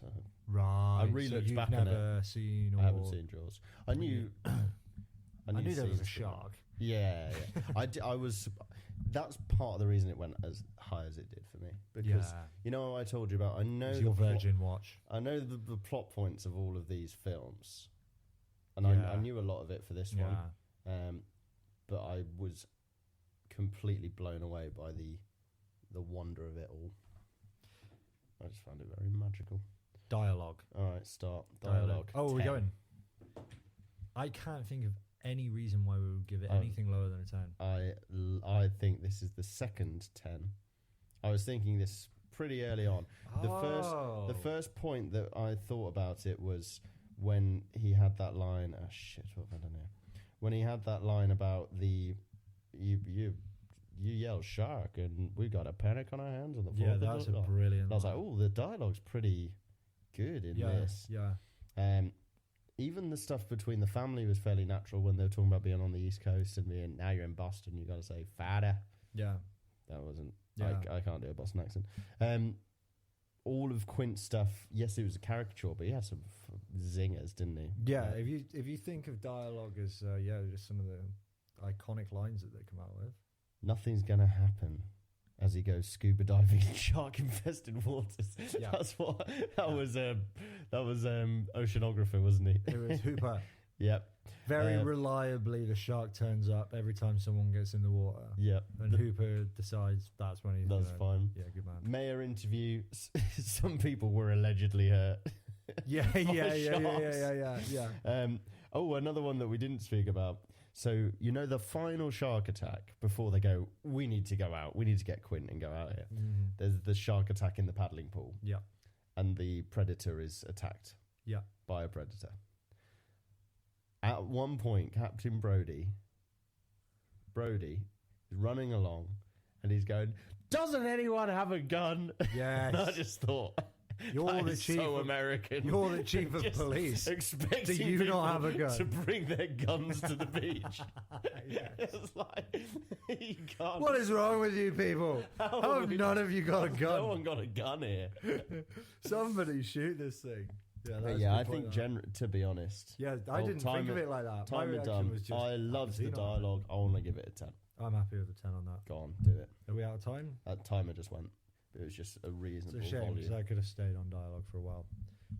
Right. I really so looked you've back on never seen. I haven't seen Jaws. I knew there was a shark. Yeah. I was. That's part of the reason it went as high as it did for me. Because you know what I told you about. I know your Virgin watch. I know the plot points of all of these films, and I knew a lot of it for this one. But I was completely blown away by the wonder of it all. I just found it very magical. Dialogue. All right, start. Dialogue. Oh, 10. we're going. I can't think of any reason why we would give it anything lower than a 10. I think this is the second 10. I was thinking this pretty early on. The first point that I thought about it was when he had that line. Oh shit! What have I done here? When he had that line about you yell shark and we got a panic on our hands on the floor. Yeah, that's a brilliant. I was like, oh, the dialogue's pretty good in this. Yeah. Even the stuff between the family was fairly natural when they were talking about being on the East Coast and being, now you're in Boston, you got to say fatter. Yeah. That wasn't, Yeah. I can't do a Boston accent. All of Quint's stuff, yes, it was a caricature, but he had some zingers, didn't he? Yeah, if you think of dialogue as, just some of the iconic lines that they come out with. Nothing's going to happen as he goes scuba diving in shark-infested waters. Yeah. That was oceanographer, wasn't he? It was Hooper. Yep. Very reliably, the shark turns up every time someone gets in the water. Yep. And Hooper decides that's when he's fine. Yeah, good man. Mayor interview. Some people were allegedly hurt. Yeah. Another one that we didn't speak about. So, you know, the final shark attack before they go, we need to go out. We need to get Quint and go out here. Mm-hmm. There's the shark attack in the paddling pool. Yeah. And the predator is attacked. Yeah. By a predator. At one point, Captain Brody is running along and he's going, doesn't anyone have a gun? Yes. And I just thought, you're the chief so American. You're the chief of police. Expecting do you people not have a gun to bring their guns to the beach. Yes. It's like, you can't. What is wrong with you people? How have none of you got a gun? No one got a gun here. Somebody shoot this thing. I think to be honest. Yeah, I didn't think of it like that. My reaction was just, I loved the dialogue. I want to give it a 10. I'm happy with a 10 on that. Go on, do it. Are we out of time? That timer just went. It was just a reasonable It's a shame because volume. I could have stayed on dialogue for a while.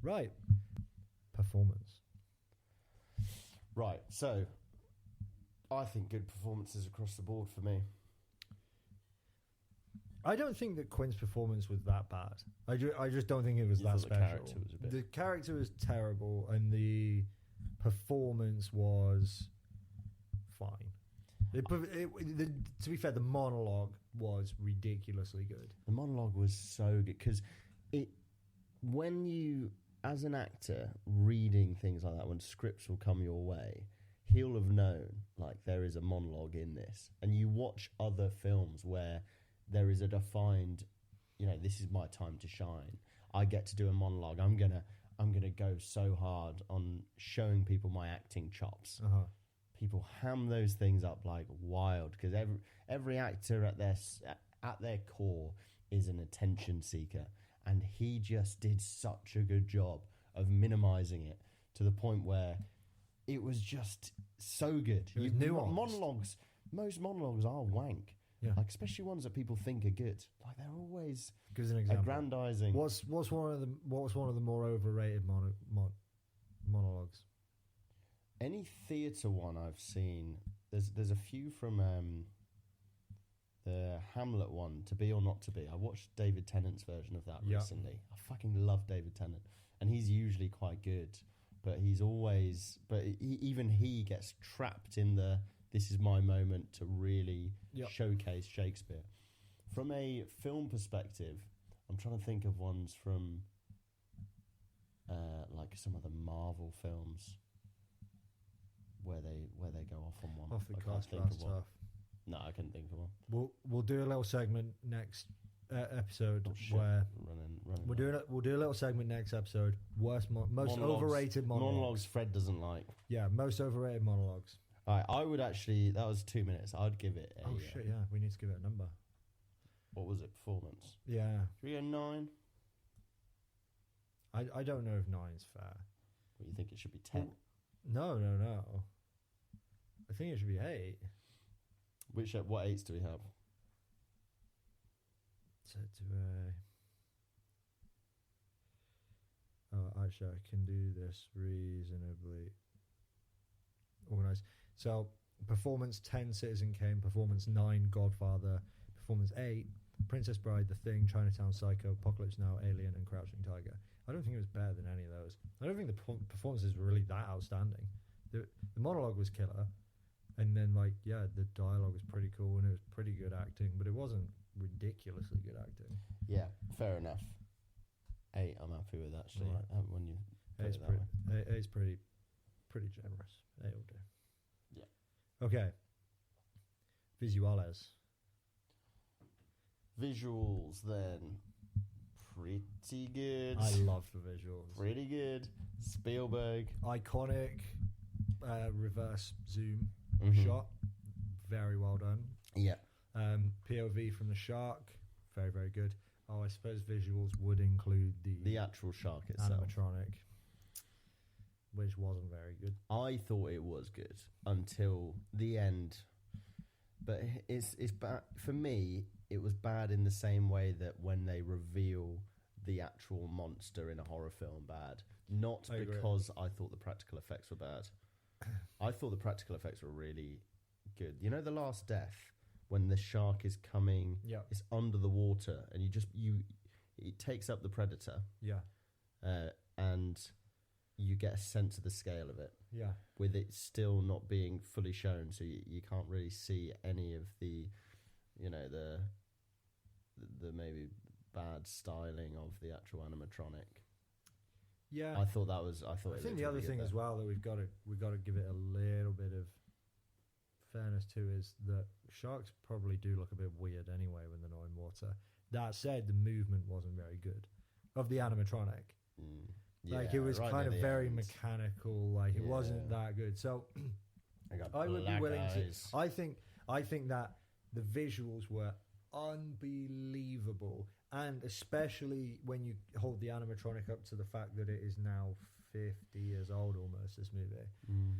Right. Performance. Right, so I think good performances across the board for me. I don't think that Quint's performance was that bad. I just don't think it was that special. The character was a bit. The character was terrible, and the performance was fine. To be fair, the monologue was ridiculously good. The monologue was so good because when you, as an actor, reading things like that, when scripts will come your way, he'll have known like there is a monologue in this, and you watch other films where there is a defined, this is my time to shine. I get to do a monologue. I'm gonna go so hard on showing people my acting chops. Uh-huh. People ham those things up like wild because every actor at their core is an attention seeker, and he just did such a good job of minimizing it to the point where it was just so good. It was nuanced. Monologues, most monologues are wank. Yeah. Like especially ones that people think are good. Like they're always Give us an example. aggrandizing. What was one of the more overrated monologues? Any theatre one I've seen, there's a few from the Hamlet one, To Be or Not to Be. I watched David Tennant's version of that recently. I fucking love David Tennant, and he's usually quite good, but even he gets trapped in the this is my moment to really showcase Shakespeare. From a film perspective, I'm trying to think of ones from like some of the Marvel films where they go off on one. Off the I can't cuff, think that's of one. tough. No, I couldn't think of one. We'll do a little segment next episode Oh, shit. where Running we'll do a little segment next episode. Most Monologues. overrated monologues. Fred doesn't like. Yeah, most overrated monologues. All right, I would actually. That was 2 minutes. I'd give it. Oh shit! Yeah, we need to give it a number. What was it? Performance. Yeah, Should we go 9? I don't know if 9's fair. What, you think it should be 10? No. I think it should be 8. What 8s do we have? Set to actually, I can do this reasonably organized. So, performance 10, Citizen Kane. Performance 9, Godfather. Performance 8, Princess Bride, The Thing, Chinatown Psycho, Apocalypse Now, Alien, and Crouching Tiger. I don't think it was better than any of those. I don't think the performances were really that outstanding. The monologue was killer, and then the dialogue was pretty cool, and it was pretty good acting, but it wasn't ridiculously good acting. Yeah, fair enough. 8, I'm happy with actually. Right. When you put Eight's it that way. Eight's pretty generous. 8 will do. Yeah. Okay. Visuales. Visuals then. Pretty good. I love the visuals. Pretty good. Spielberg. Iconic reverse zoom Mhm. shot. Very well done. Yeah. POV from the shark. Very, very good. Oh, I suppose visuals would include The actual shark itself. animatronic, which wasn't very good. I thought it was good until the end, but it's bad for me. It was bad in the same way that when they reveal the actual monster in a horror film, bad. Not I agree. because I thought the practical effects were bad. I thought the practical effects were really good. You know, the last death when the shark is coming, Yeah. it's under the water, and it takes up the predator, Yeah. and you get a sense of the scale of it. Yeah. With it still not being fully shown, so you can't really see any of the maybe bad styling of the actual animatronic. Yeah. I thought that was. I think the other thing as well that we've got to give it a little bit of fairness to is that sharks probably do look a bit weird anyway when they're not in water. That said, the movement wasn't very good of the animatronic. It was right kind near of the very end. mechanical. It wasn't that good. So I would be willing eyes. to. I think that the visuals were unbelievable, and especially when you hold the animatronic up to the fact that it is now 50 years old almost. This movie,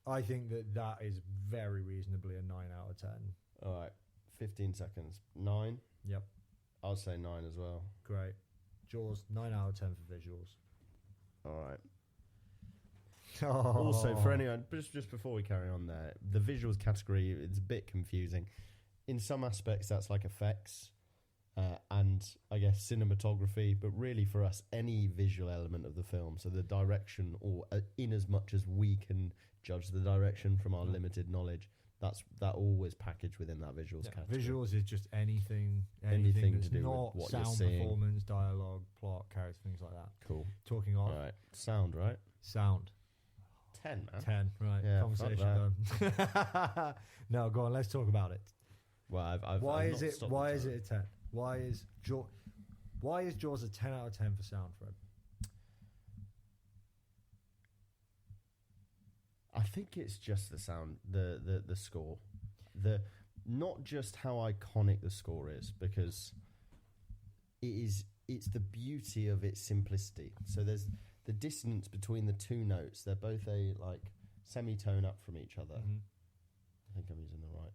I think that is very reasonably a 9 out of 10. All right, 15 seconds. 9. Yep, I'll say 9 as well. great. Jaws 9 out of 10 for visuals. All right. Oh. Also, for anyone, just before we carry on there, the visuals category, it's a bit confusing. In some aspects, that's like effects and, I guess, cinematography, but really for us, any visual element of the film, so the direction, or in as much as we can judge the direction from our limited knowledge, that always packaged within that visuals category. Visuals is just anything Anything that's to do not with what you're sound, seeing. performance, dialogue, plot, character, things like that. Cool. Talking off. All right. Sound, right? Sound. 10, man. 10, right. Yeah, Conversation done. No, go on, let's talk about it. Well, Why I've is not it stopped why the is time. it a 10? Why is Jaws a 10 out of 10 for sound, Fred? I think it's just the sound, the score. Not just how iconic the score is, because it's the beauty of its simplicity. So there's the dissonance between the two notes. They're both a semitone up from each other. Mm-hmm. I think I'm using the right.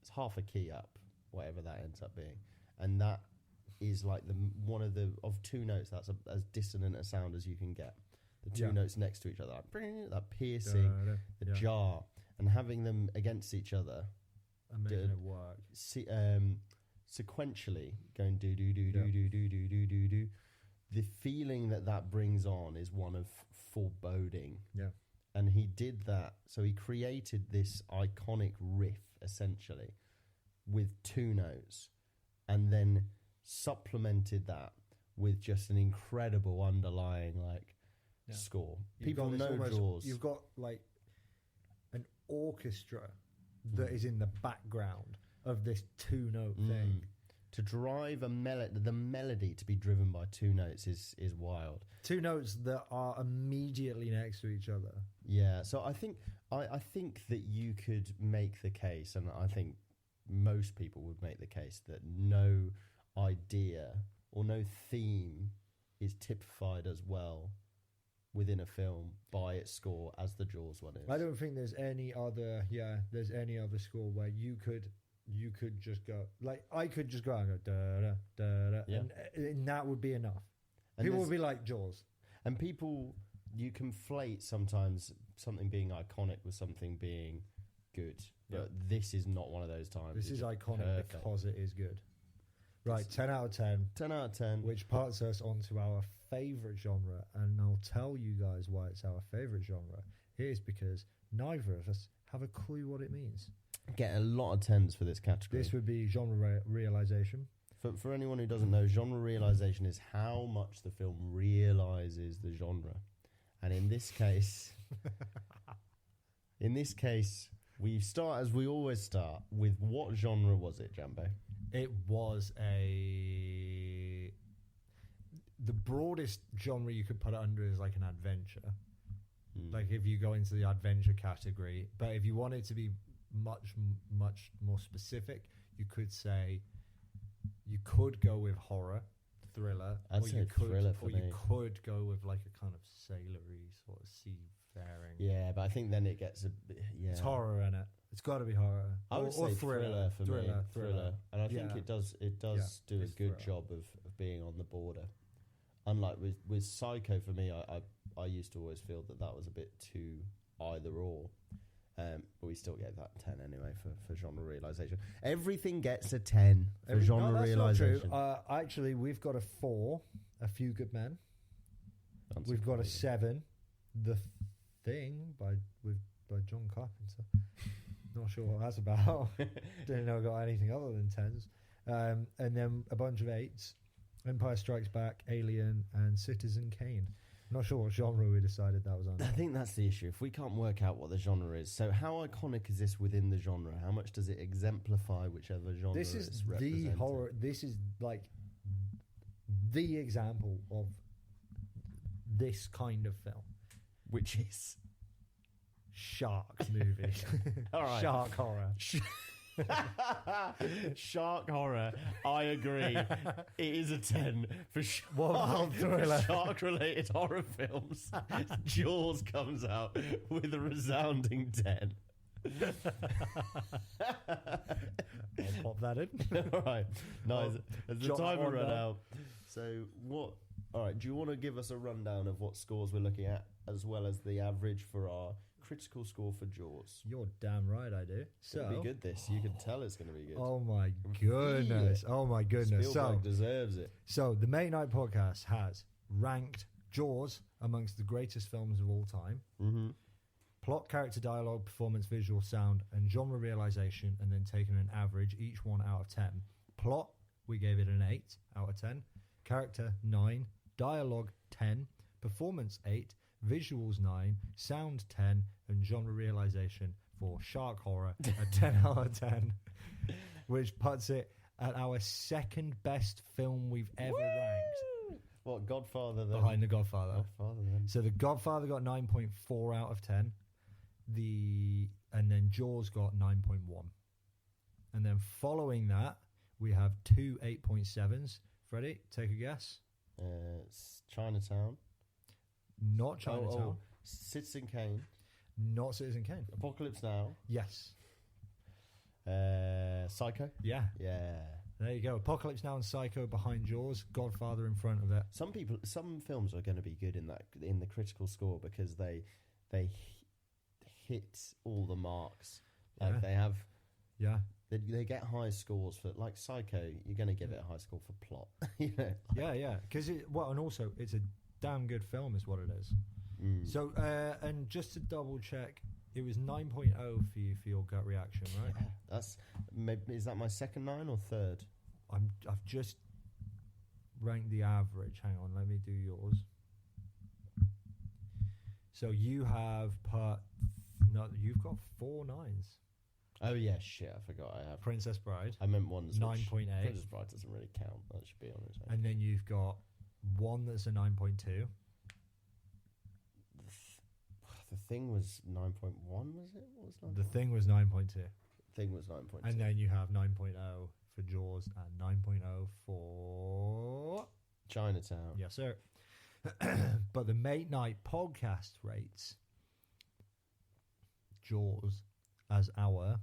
It's half a key up, whatever that ends up being, and that is like one of two notes that's as dissonant a sound as you can get. the two Yeah. notes next to each other, like, that piercing, the Yeah. jar, and having them against each other, And making Did- it work. sequentially going do do do do do do do do do do. The feeling that brings on is one of foreboding. Yeah. And he did that. So he created this iconic riff, essentially, with two notes, and then supplemented that with just an incredible underlying Yeah. score. You've People got this know almost- Jaws. You've got like an orchestra that is in the background of this two-note thing. To drive the melody to be driven by two notes is wild. Two notes that are immediately next to each other. Yeah, so I think that you could make the case, and I think most people would make the case, that no idea or no theme is typified as well within a film by its score as the Jaws one is. I don't think there's any other score where you could just go, like, I could just go out and go da da da da, Yeah. and that would be enough. And People there's- would be like Jaws. And people, you conflate sometimes something being iconic with something being good. But this is not one of those times. This It's is just iconic perfect. because it is good. Right, 10 out of 10, 10 out of 10. which parts us onto our favourite genre, and I'll tell you guys why it's our favourite genre. Here's because neither of us have a clue what it means. Get a lot of 10s for this category. This would be genre realization. For anyone who doesn't know, genre realization is how much the film realizes the genre. And in this case, we start as we always start with what genre was it, Jambo? It was the broadest genre you could put it under is like an adventure. Like if you go into the adventure category, but if you wanted to be much more specific, you could say you could go with horror, thriller, I'd say thriller for me. you could go with like a kind of sailory sort of seafaring. Yeah, but I think then it gets a bit, yeah. It's horror in it. It's got to be horror. I would or say thriller for me. Thriller. And I think Yeah. it does do a it's good thriller. job of being on the border. Unlike with Psycho, for me, I used to always feel that was a bit too either or. But we still gave that 10 anyway for genre realization. Everything gets a 10 for genre that's realization. Not true. Actually, we've got a 4, A Few Good Men. We've got a 7, The Thing by John Carpenter. Not sure what that's about. Didn't know I got anything other than 10s. And then a bunch of 8s. Empire Strikes Back, Alien, and Citizen Kane. Not sure what genre we decided that was on. I think that's the issue. If we can't work out what the genre is, so how iconic is this within the genre? How much does it exemplify whichever genre This is it's the representing? horror. This is like the example of this kind of film. Which is Shark movie. All right. Shark horror. Shark horror. I agree. It is a 10 for What about thriller? shark-related horror films. Jaws comes out with a resounding 10. I'll pop that in. All right, nice. As the jot that timer one run down. out. So what? All right. Do you want to give us a rundown of what scores we're looking at, as well as the average for our critical score for Jaws? You're damn right I do. It's going to be good. This you can tell it's going to be good. Oh my goodness. Oh my goodness. Spielberg deserves it. So the Mate Night Podcast has ranked Jaws amongst the greatest films of all time. Mm-hmm. Plot, character, dialogue, performance, visual, sound, and genre realization, and then taken an average, each one out of 10. Plot, we gave it an 8 out of 10. Character, 9. Dialogue, 10. Performance, 8. Visuals, 9. Sound, 10. And genre realization for Shark Horror, a 10 out of 10. Which puts it at our second best film we've ever ranked. What, Godfather then? Behind The Godfather. Godfather then. So The Godfather got 9.4 out of 10. And then Jaws got 9.1. And then following that, we have 2 8.7s. Freddie, take a guess. It's Chinatown. Not Chinatown. Citizen Kane. Not Citizen Kane. Apocalypse Now. Yes. Psycho. Yeah. Yeah. There you go. Apocalypse Now and Psycho behind Jaws. Godfather in front of it. Some films are going to be good in the critical score because they hit all the marks. Like they have, they get high scores for, like Psycho. You're going to give it a high score for plot. Yeah. Because and also it's a damn good film, is what it is. So, and just to double check, it was 9.0 for you for your gut reaction, right? Yeah, that's is that my second 9 or third? I've just ranked the average. Hang on, let me do yours. So you've got 4 9s. Oh yeah, shit! I forgot I have Princess Bride. I meant one that's 9.8. Princess Bride doesn't really count. That should be on its own. And then you've got one that's a 9.2. The Thing was 9.1, was it? What was 9.1? The Thing was 9.2. Thing was 9.2. And then you have 9.0 for Jaws and 9.0 for Chinatown. Yes, sir. But the Mate Night podcast rates Jaws as our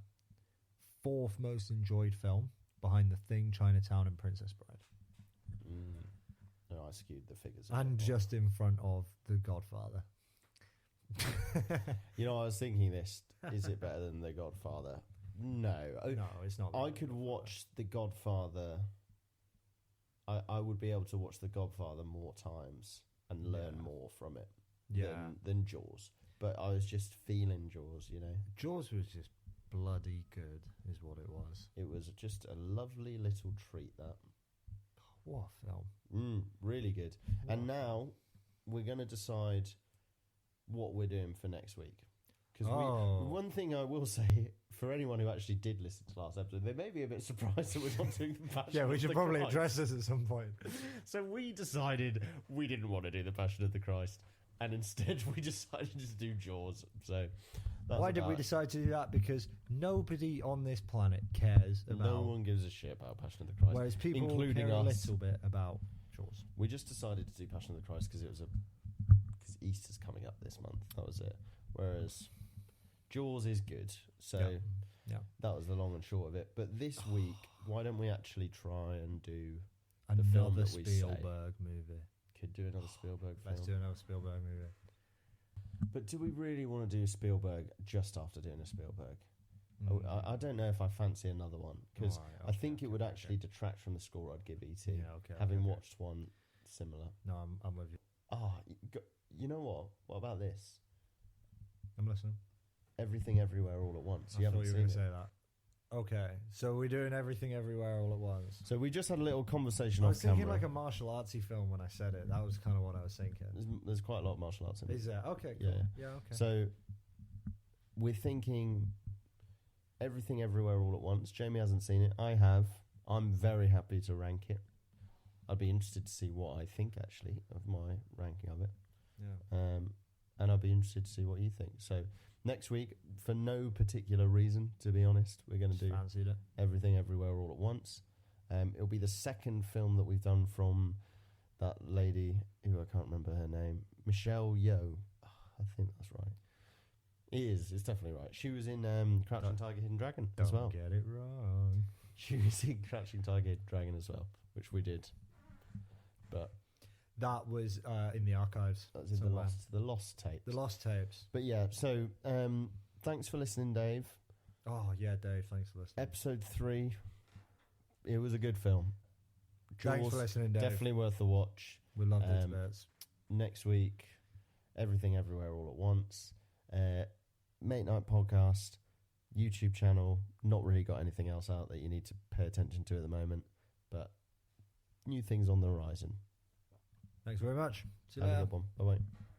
4th most enjoyed film behind The Thing, Chinatown, and Princess Bride. No, I skewed the figures. And just in front of The Godfather. I was thinking this. Is it better than The Godfather? No. No, it's not. I could watch The Godfather. I would be able to watch The Godfather more times and learn more from it than Jaws. But I was just feeling Jaws, Jaws was just bloody good, is what it was. It was just a lovely little treat, that. What a film. Really good. And now we're going to decide what we're doing for next week. Because one thing I will say, for anyone who actually did listen to last episode, they may be a bit surprised that we're not doing the Passion of the Christ. Yeah, we should probably address this at some point. So we decided we didn't want to do the Passion of the Christ, and instead we decided to do Jaws. So why did we decide to do that? Because nobody on this planet cares about. No one gives a shit about Passion of the Christ, whereas people including care us. a little bit about Jaws. We just decided to do Passion of the Christ because Easter's coming up this month. That was it. Whereas Jaws is good, so that was the long and short of it. But this week, why don't we actually try and do the film another that we Spielberg movie? Could do another Spielberg film. Let's do another Spielberg movie. But do we really want to do Spielberg just after doing a Spielberg? I don't know if I fancy another one because I think it would actually detract from the score I'd give E.T. having watched one similar. No, I'm with you. You know what? What about this? I'm listening. Everything Everywhere All at Once. I thought you were going to say that. Okay, so we're doing Everything Everywhere All at Once. So we just had a little conversation I off was thinking camera. like a martial artsy film when I said it. That was kind of what I was thinking. There's quite a lot of martial arts in it. Is there? Okay, cool. Yeah, okay. So we're thinking Everything Everywhere All at Once. Jamie hasn't seen it. I have. I'm very happy to rank it. I'd be interested to see what I think, actually, of my ranking of it. Yeah. And I'd be interested to see what you think. So next week, for no particular reason, to be honest, we're going to do fancied it. Everything Everywhere All at Once. It'll be the second film that we've done from that lady who I can't remember her name, Michelle Yeoh. I think that's right. It is. It's definitely right. She was in Crouching Tiger, Hidden Dragon as well. Don't get it wrong. She was in Crouching Tiger, Hidden Dragon as well, which we did. But that was in the archives. That's in the lost tapes. The lost tapes. But yeah, so thanks for listening, Dave. Oh yeah, Dave. Thanks for listening. Episode 3. It was a good film. Thanks for listening, Dave. Definitely worth the watch. We love these bits. Next week, Everything Everywhere All at Once. Mate Night Podcast, YouTube channel. Not really got anything else out that you need to pay attention to at the moment, but new things on the horizon. Thanks very much. See you Have later. a good one. Bye-bye.